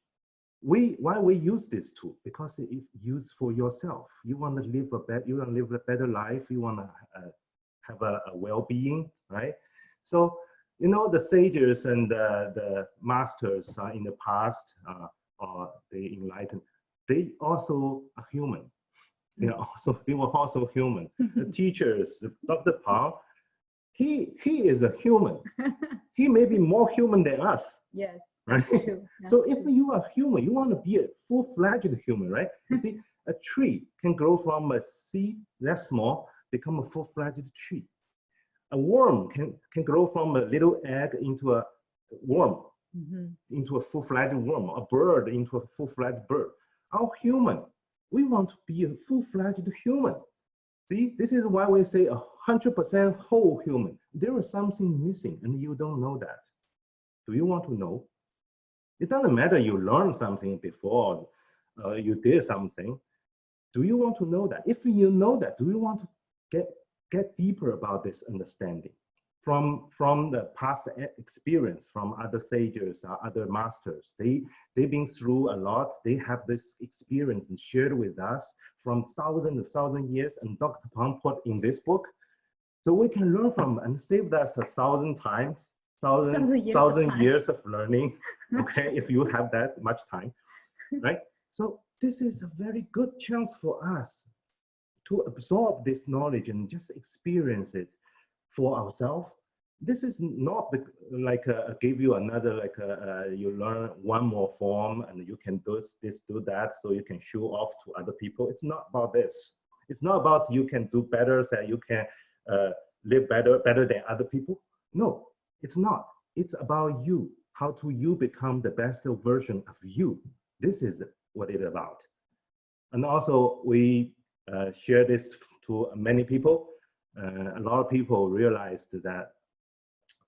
Why we use this tool? Because it is used for yourself. You want to live a better life. You want to have a well-being, right? So, you know, the sages and the masters in the past, or the enlightened, they also are human. They were also human. The teachers, Dr. Pa, he is a human. He may be more human than us. Yes. Right? So if you are human, you want to be a full-fledged human, right? You see, a tree can grow from a seed that small, become a full-fledged tree. A worm can grow from a little egg into a worm, into a full-fledged worm. A bird into a full-fledged bird. Our human, we want to be a full-fledged human. See, this is why we say 100% whole human. There is something missing, and you don't know that. Do you want to know? It doesn't matter you learned something before, you did something. Do you want to know that? If you know that, do you want to get deeper about this understanding? from the past experience from other sages, other masters. They've been through a lot. They have this experience and shared with us from thousands years. And Dr. Pang put in this book, so we can learn from and saved us 1,000 times, thousand years of learning. Okay, if you have that much time, right? So this is a very good chance for us to absorb this knowledge and just experience it for ourselves. This is not like give you another, like you learn one more form and you can do this, do that, so you can show off to other people. It's not about this. It's not about you can do better, so you can live better than other people. No, it's not. It's about you. How to you become the best version of you. This is what it's about. And also we share this to many people. A lot of people realized that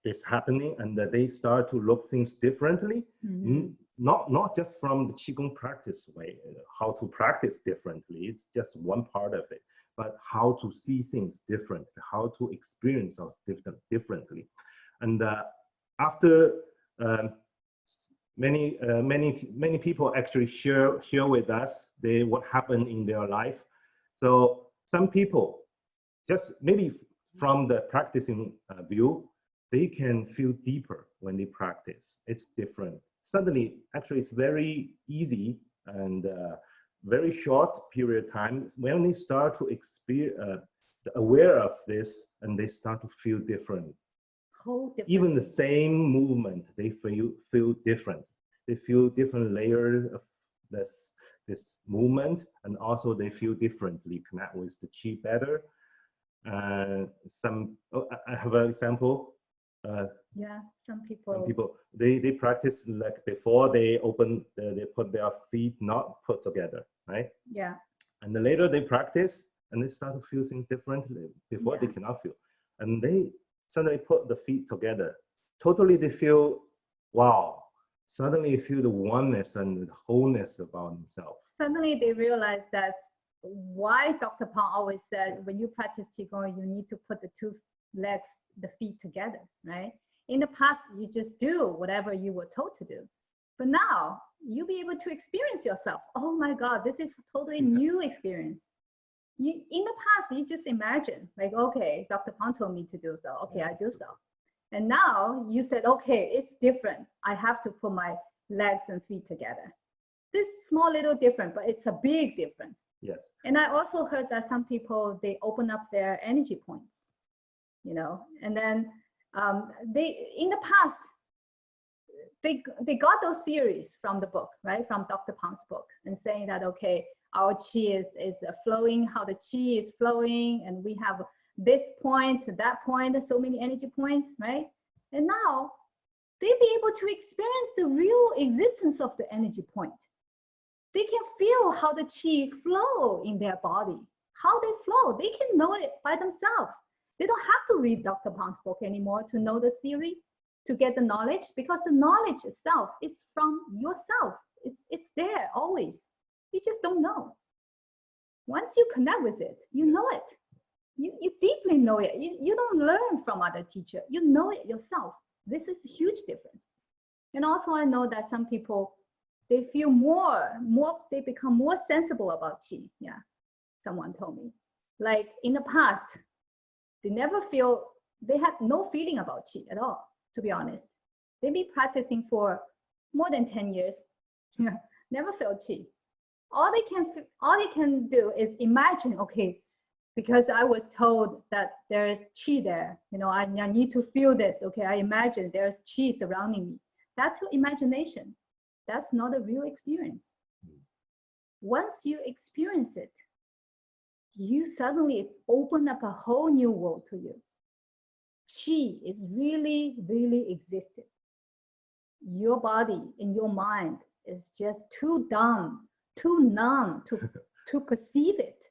this happening and that they start to look things differently. Mm-hmm. Not just from the Qigong practice way, how to practice differently. It's just one part of it, but how to see things different, how to experience us differently. And after many people actually share with us what happened in their life. So some people, just maybe from the practicing view, they can feel deeper when they practice. It's different. Suddenly, actually, it's very easy and very short period of time when they start to experience, aware of this, and they start to feel different. Even the same movement, they feel different. They feel different layers of this movement, and also they feel differently, connect with the Qi better. I have an example. Yeah, some people they practice like before they put their feet not put together, right? Yeah. And then later they practice and they start to feel things differently. Before they cannot feel, and they suddenly put the feet together. Totally, they feel wow. Suddenly, you feel the oneness and the wholeness about themselves. Suddenly, they realize that why Dr. Pang always said when you practice Qigong, you need to put the two legs, the feet together, right? In the past, you just do whatever you were told to do. But now, you'll be able to experience yourself. Oh my God, this is a totally new experience. In the past, you just imagine, like, okay, Dr. Pang told me to do so. Okay, I do so. And now you said, okay, it's different. I have to put my legs and feet together. This small little difference, but it's a big difference. Yes. And I also heard that some people, they open up their energy points, you know, and then in the past, they got those theories from the book, right? From Dr. Pang's book, and saying that, okay, our Qi is flowing, how the Qi is flowing, and we have this point to that point, so many energy points, right? And now they be able to experience the real existence of the energy point. They can feel how the Qi flow in their body, how they flow. They can know it by themselves. They don't have to read Dr. Pang's book anymore to know the theory, to get the knowledge, because the knowledge itself is from yourself. It's there always. You just don't know. Once you connect with it, you know it. You deeply know it. You don't learn from other teacher. You know it yourself. This is a huge difference. And also I know that some people, they feel they become more sensible about Qi. Yeah, someone told me. Like in the past, they had no feeling about Qi at all, to be honest. They be practicing for more than 10 years. Yeah, never felt Qi. All they can do is imagine, okay, because I was told that there is Qi there, you know, I need to feel this. Okay, I imagine there's Qi surrounding me. That's your imagination. That's not a real experience. Once you experience it, it's opened up a whole new world to you. Qi is really, really existed. Your body and your mind is just too dumb, too numb to perceive it.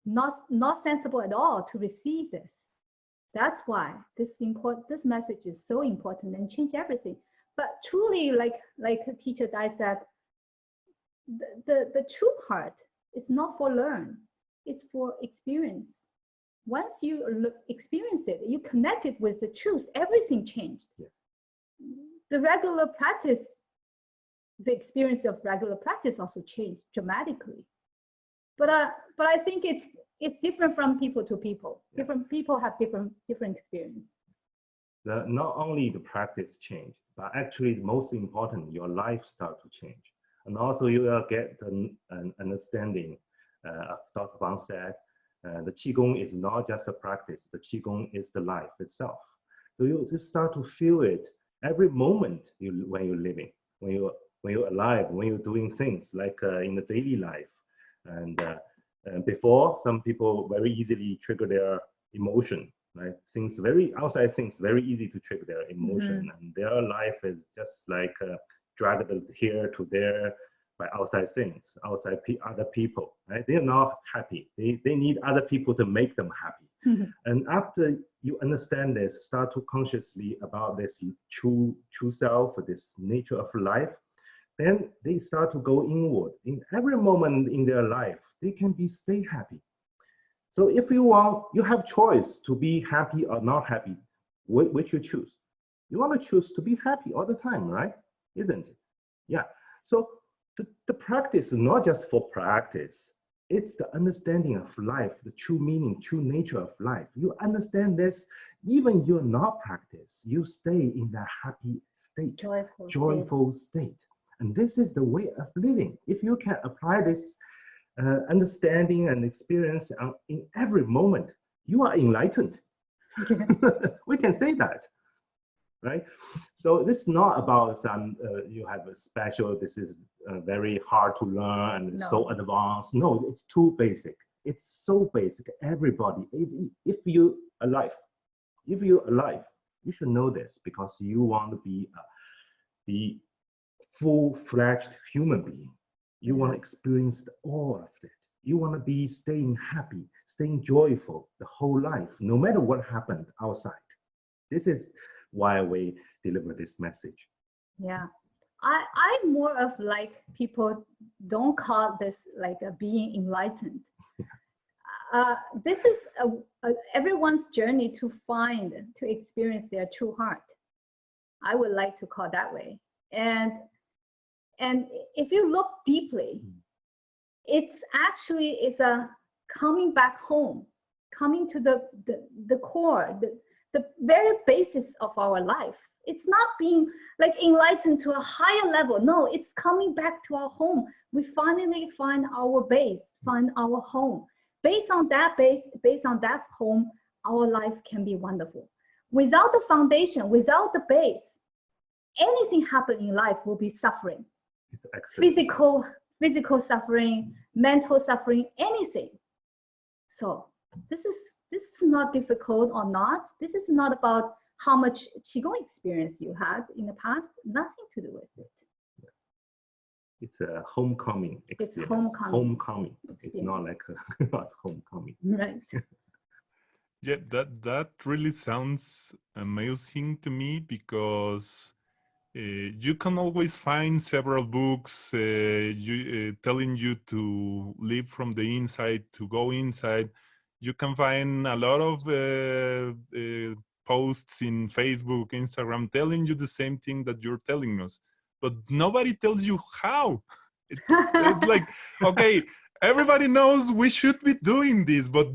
Not sensible at all to receive this. That's why this message is so important and change everything. But truly, like Teacher Dai said, the true part is not for learn, it's for experience. once you experience it, you connect it with the truth, everything changed. Yes. The regular practice, the experience of regular practice also changed dramatically. But I think it's different from people to people. Yeah. Different people have different experience. Not only the practice change, but actually most important, your life start to change. And also you will get an understanding of Dr. Wang said, the Qigong is not just a practice, the Qigong is the life itself. So you start to feel it every moment when you're living, when you're alive, when you're doing things like in the daily life. And before, some people very easily trigger their emotion, right? Outside things very easy to trigger their emotion, and their life is just like dragged here to there by outside things, outside other people, right? They're not happy. They need other people to make them happy. And after you understand this, start to consciously about this true self, this nature of life, then they start to go inward. In every moment in their life, they can stay happy. So if you have choice to be happy or not happy, which you choose? You want to choose to be happy all the time, right? Isn't it? Yeah. So the practice is not just for practice. It's the understanding of life, the true meaning, true nature of life. You understand this, even you're not practice, you stay in that happy state, joyful state. And this is the way of living. If you can apply this understanding and experience in every moment, you are enlightened. We can say that, right? So this is not about some, you have a special, this is very hard to learn and so advanced. No, it's too basic. It's so basic. Everybody, if you're alive, you should know this, because you want to be the full-fledged human being. You want to experience all of it. You want to be staying happy, staying joyful the whole life, no matter what happened outside. This is why we deliver this message. Yeah, I'm more of like, people don't call this like a being enlightened. This is everyone's journey to experience their true heart. I would like to call that way. And if you look deeply, it's a coming back home, coming to the core, the very basis of our life. It's not being like enlightened to a higher level. No, it's coming back to our home. We finally find our base, find our home. Based on that base, based on that home, our life can be wonderful. Without the foundation, without the base, anything happening in life will be suffering. Physical suffering, mental suffering, anything. So this is not difficult or not. This is not about how much Qigong experience you had in the past. Nothing to do with it. It's a homecoming experience. It's homecoming. It's not like it's homecoming. Right. Yeah, that really sounds amazing to me, because you can always find several books telling you to live from the inside, to go inside. You can find a lot of posts in Facebook, Instagram, telling you the same thing that you're telling us, but nobody tells you how. It's like, okay, everybody knows we should be doing this, but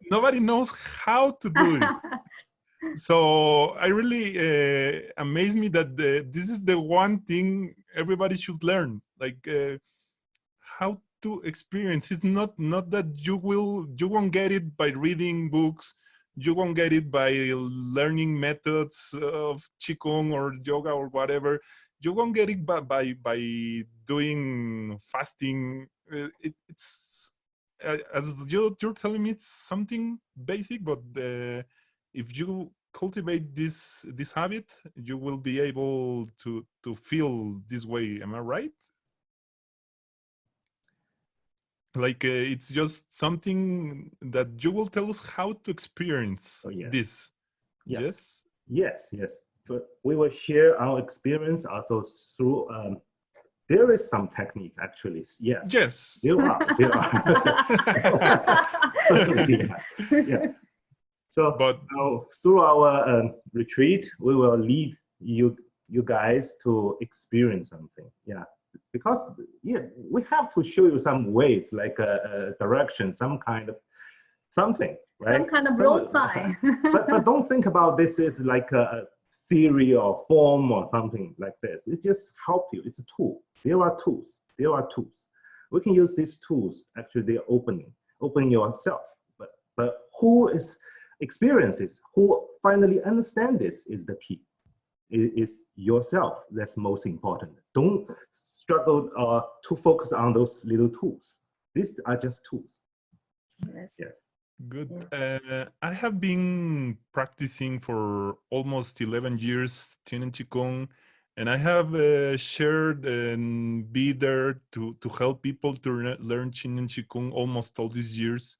nobody knows how to do it. So I really amaze me that this is the one thing everybody should learn, like how to experience. It's not that you won't get it by reading books, you won't get it by learning methods of Qigong or yoga or whatever. You won't get it by doing fasting. It's as you're telling me, it's something basic, but if you cultivate this habit, you will be able to feel this way. Am I right? Like it's just something that you will tell us how to experience this. Yeah. Yes. Yes. But we will share our experience also through. There is some technique actually. Yes. Yes. There are. Yes. Yeah. So But through our retreat, we will lead you guys to experience something. Yeah, because yeah, we have to show you some ways, like a direction, some kind of something, right? Some kind of road sign. but don't think about this as like a theory or form or something like this. It just help you. It's a tool. There are tools. There are tools. We can use these tools. Actually, they're opening yourself. But who is experiences? Who finally understand this is the key. It is yourself. That's most important. Don't struggle to focus on those little tools. These are just tools. Yes. Yes. good. I have been practicing for almost 11 years Qin Qigong, and I have shared and be there to help people to learn Qin and Qigong almost all these years.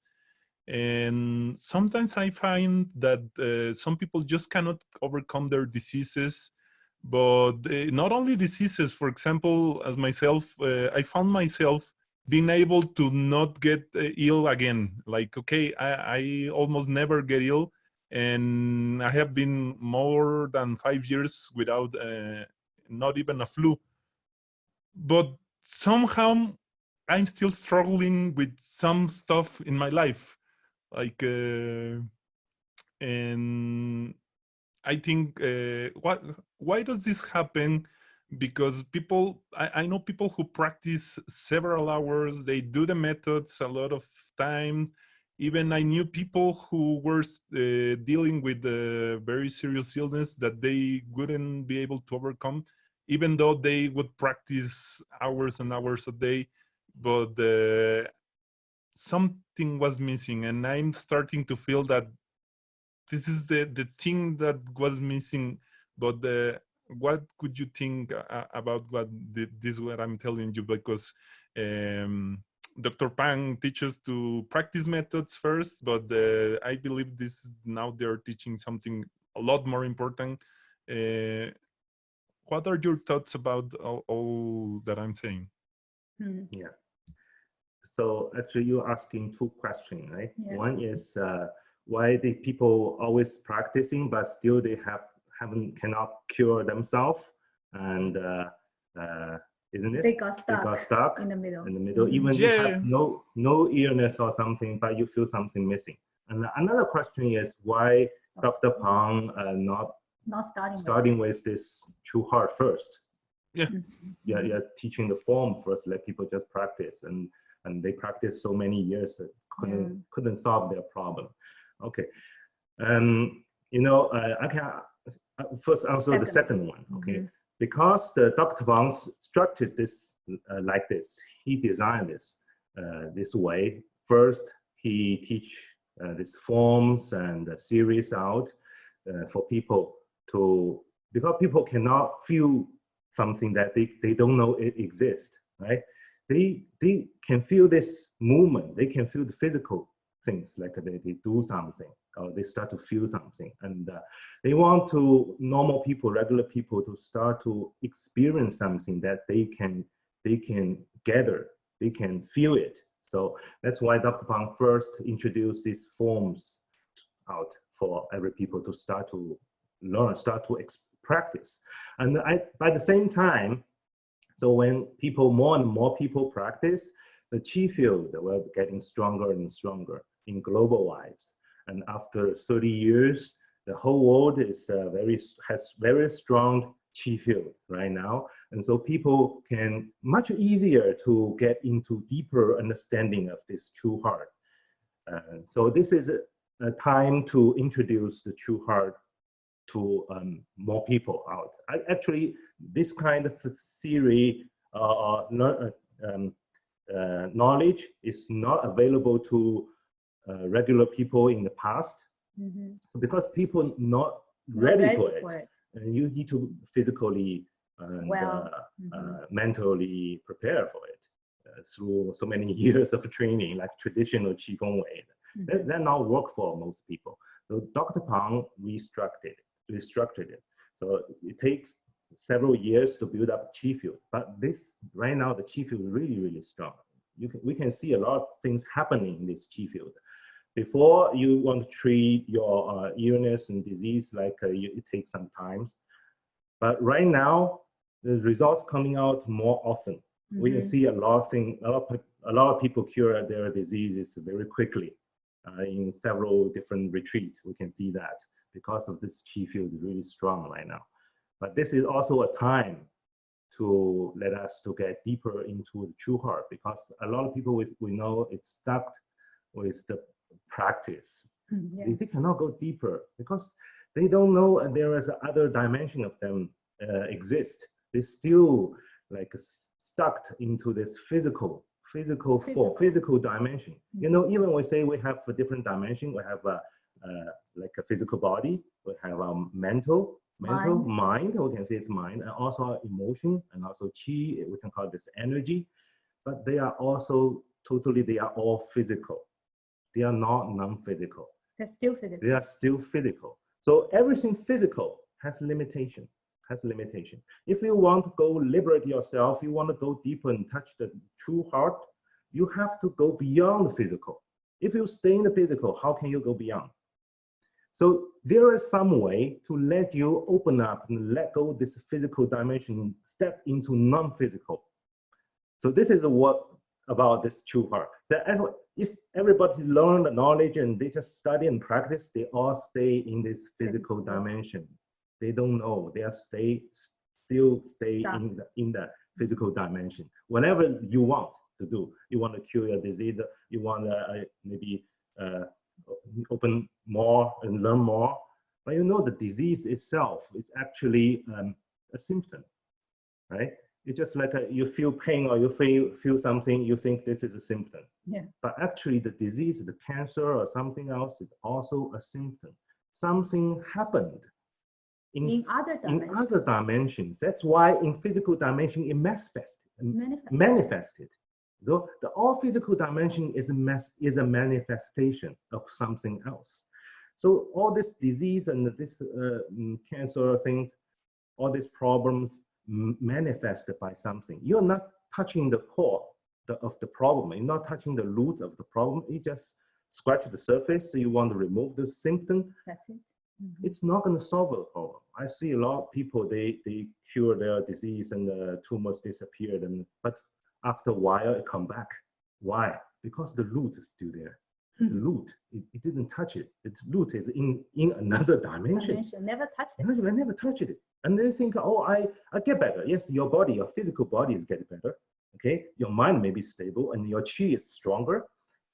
And sometimes I find that some people just cannot overcome their diseases, but not only diseases. For example, as myself, I found myself being able to not get ill again. Like, okay, I almost never get ill, and I have been more than 5 years without not even a flu. But somehow I'm still struggling with some stuff in my life, like and I think why does this happen? Because people, I know people who practice several hours, they do the methods a lot of time. Even I knew people who were dealing with a very serious illness that they wouldn't be able to overcome, even though they would practice hours and hours a day. But something was missing, and I'm starting to feel that this is the thing that was missing. But what could you think about this what I'm telling you? Because Dr. Pang teaches to practice methods first, but I believe this is now they're teaching something a lot more important. What are your thoughts about all that I'm saying? Yeah. So actually, you're asking two questions, right? Yeah. One is why the people always practicing, but still they cannot cure themselves, and isn't it? They got They stuck, got stuck in the middle. in the middle. Mhm. Even you Yeah. have no illness or something, but you feel something missing. And another question is why Dr. Pang Not starting with this true heart first. Yeah. Mhm. Yeah, teaching the form first, let people just practice, and they practice so many years that couldn't solve their problem. Okay, you know, I can first answer the second one. Okay, because the Dr. Wang structured this like this, he designed this this way. First, he teach these forms and series out for people to, because people cannot feel something that they don't know it exists, right? They can feel this movement, they can feel the physical things, like they do something or they start to feel something, and they want to normal people, regular people, to start to experience something that they can gather, they can feel it. So that's why Dr. Pang first introduced these forms out for every people to start to learn, start to practice. And by the same time, so when more and more people practice, the chi field will be getting stronger and stronger in global wise. And after 30 years, the whole world is has very strong chi field right now. And so people can much easier to get into deeper understanding of this true heart. So this is a time to introduce the true heart to more people out. Actually, this kind of theory knowledge is not available to regular people in the past, because people not ready for it. And you need to physically and mentally prepare for it through so many years of training, like traditional Qigong way. That not work for most people. So Dr. Pang restructured it. So it takes several years to build up chi field. But this right now, the chi field is really, really strong. We can see a lot of things happening in this chi field, before you want to treat your illness and disease, like it takes some time. But right now, the results coming out more often. We see a lot of things, a lot of people cure their diseases very quickly in several different retreats. We can see that because of this chi field is really strong right now. But this is also a time to let us to get deeper into the true heart, because a lot of people we know it's stuck with the practice. They cannot go deeper because they don't know there is other dimension of them exist. They still like stuck into this physical dimension. You know, even we say we have a different dimension. We have like a physical body. We have a mental mind. We can say it's mind, and also emotion, and also chi. We can call this energy. But they are also totally. They are all physical. They are not non-physical. They're still physical. They are still physical. So everything physical has limitation. If you want to go liberate yourself, you want to go deeper and touch the true heart, you have to go beyond the physical. If you stay in the physical, how can you go beyond? So there is some way to let you open up and let go of this physical dimension, step into non-physical. So this is what about this true heart. So if everybody learn the knowledge and they just study and practice, they all stay in this physical dimension. They don't know. They are still stay in the physical dimension. Whatever you want to do, you want to cure your disease, you want to maybe open more and learn more. But you know, the disease itself is actually a symptom, right? It's just like you feel pain or you feel something, you think this is a symptom. Yeah. But actually the disease, the cancer or something else is also a symptom. Something happened in other dimensions. That's why in physical dimension it manifested. So the all physical dimension is a manifestation of something else. So all this disease and this cancer things, all these problems manifested by something. You're not touching the core of the problem. You're not touching the root of the problem. You just scratch the surface. So you want to remove the symptom. That's it. It's not going to solve the problem. I see a lot of people, they cure their disease and the tumors disappeared, but after a while it come back. Why? Because the root is still there. The root, it didn't touch it. Its root is in another dimension. Never touched it. Never touched it. And they think, oh, I get better. Yes, your body, your physical body is getting better. Okay, your mind may be stable and your chi is stronger,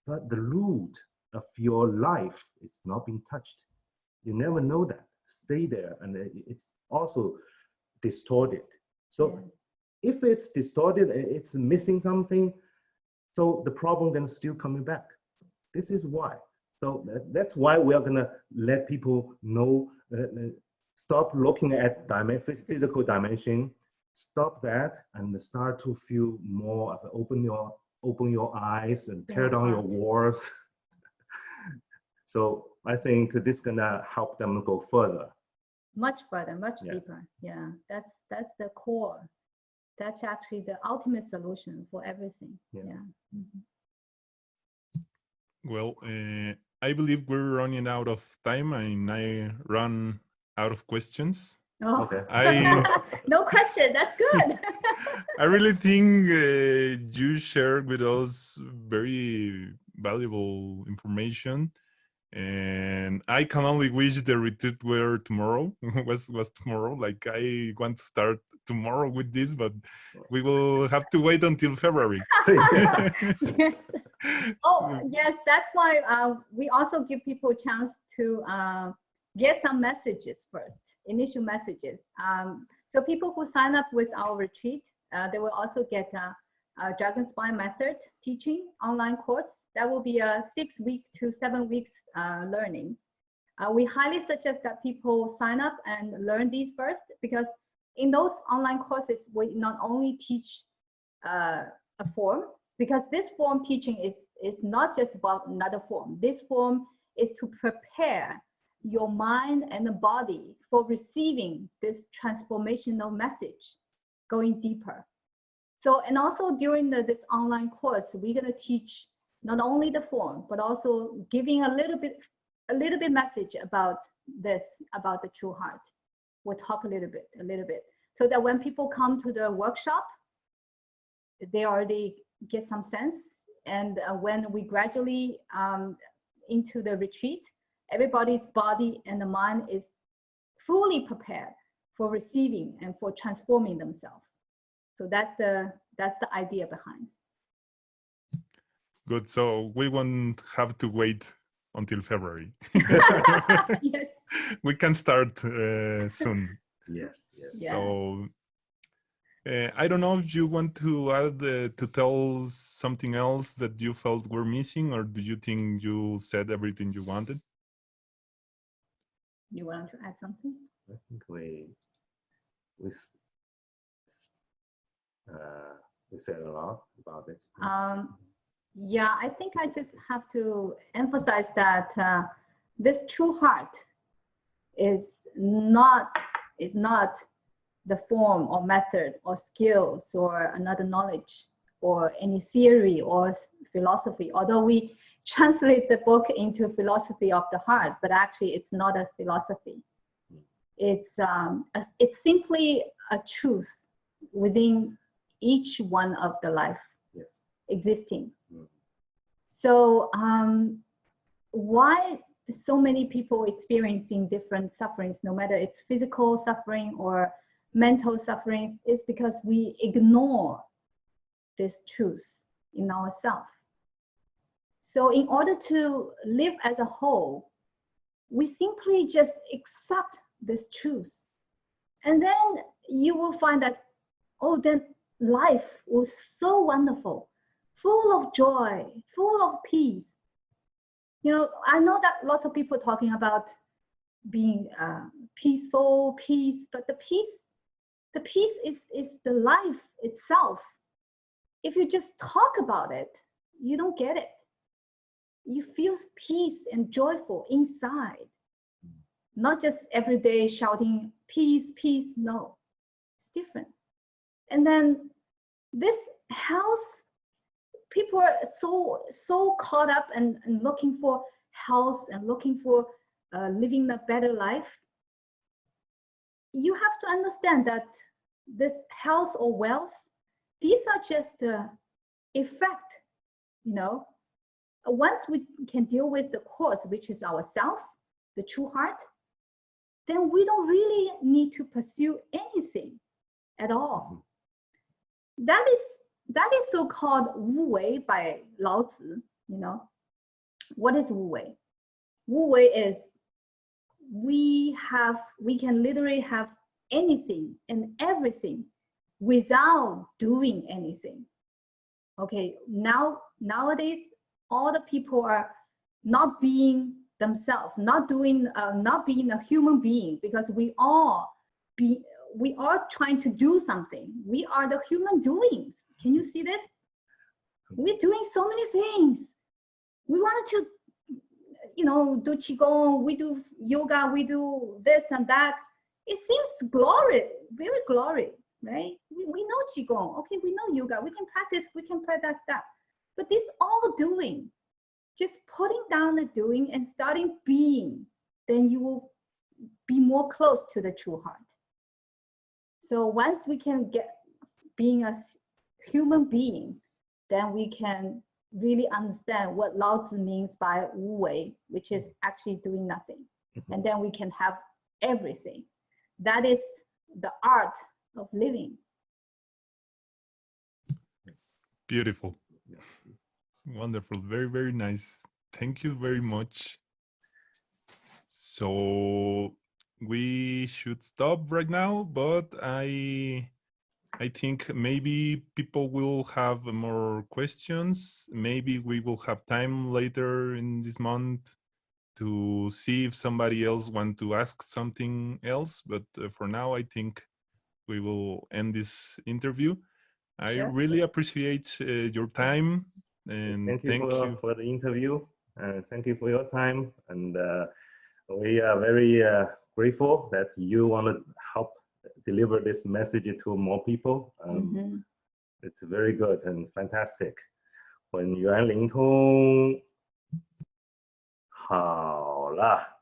but the root of your life is not being touched. You never know that. Stay there, and it's also distorted. So if it's distorted, it's missing something, so the problem then still coming back. This is why. So that's why we are gonna let people know, stop looking at physical dimension, stop that, and start to feel more of open your eyes and tear down your walls. So I think this is gonna help them go further. Much further, much deeper. Yeah, that's the core. That's actually the ultimate solution for everything. Yes. Yeah. Well, I believe we're running out of time, and I run out of questions. Oh. Okay. No question. That's good. I really think you shared with us very valuable information, and I can only wish the retreat were tomorrow. was tomorrow. Like, I want to start tomorrow with this, but we will have to wait until February. Yes. Oh, yes. That's why we also give people a chance to get some messages first, initial messages. So people who sign up with our retreat, they will also get a Dragon Spine Method teaching online course. That will be a 6 week to 7 weeks learning. We highly suggest that people sign up and learn these first, because in those online courses, we not only teach a form, because this form teaching is not just about another form. This form is to prepare your mind and the body for receiving this transformational message, going deeper. So, and also during this online course, we're going to teach not only the form, but also giving a little bit message about this, about the true heart. We'll talk a little bit, so that when people come to the workshop, they already get some sense. And when we gradually into the retreat, everybody's body and the mind is fully prepared for receiving and for transforming themselves. So that's the idea behind. Good. So we won't have to wait until February. Yes. We can start soon. Yes. Yeah. So I don't know if you want to add to tell something else that you felt were missing, or do you think you said everything you wanted? You want to add something? I think we said a lot about it. Yeah, I think I just have to emphasize that this true heart is not the form or method or skills or another knowledge or any theory or philosophy, although we translate the book into philosophy of the heart, but actually it's not a philosophy. It's simply a truth within each one of the life existing. So why so many people experiencing different sufferings, no matter it's physical suffering or mental sufferings, is because we ignore this truth in ourselves. So in order to live as a whole, we simply just accept this truth. And then you will find that, oh, then life was so wonderful, full of joy, full of peace. You know, I know that lots of people talking about being peaceful, peace, but the peace is the life itself. If you just talk about it, you don't get it. You feel peace and joyful inside, not just every day shouting peace, peace. No, it's different. And then this health, people are so caught up and looking for health and looking for living a better life. You have to understand that this health or wealth, these are just the effect, you know. Once we can deal with the cause, which is ourself, the true heart, then we don't really need to pursue anything at all. That is so-called Wu Wei by Laozi, you know. What is Wu Wei? Wu Wei is we can literally have anything and everything without doing anything. Okay, nowadays all the people are not being themselves, not being a human being, because we are trying to do something. We are the human doings. Can you see this? We're doing so many things. We wanted to, you know, do qigong, we do yoga, we do this and that. It seems very glory, right? We know qigong, okay, we know yoga, we can practice that. But this all doing, just putting down the doing and starting being, then you will be more close to the true heart. So once we can get being a human being, then we can really understand what Laozi means by Wu Wei, which is actually doing nothing. And then we can have everything. That is the art of living. Beautiful. Wonderful. Very, very nice. Thank you very much. So we should stop right now, but I think maybe people will have more questions. Maybe we will have time later in this month to see if somebody else wants to ask something else. But for now, I think we will end this interview. I really appreciate your time. And thank you for the interview. Thank you for your time. And we are very grateful that you want to help deliver this message to more people. It's very good and fantastic. 本源灵通，好了。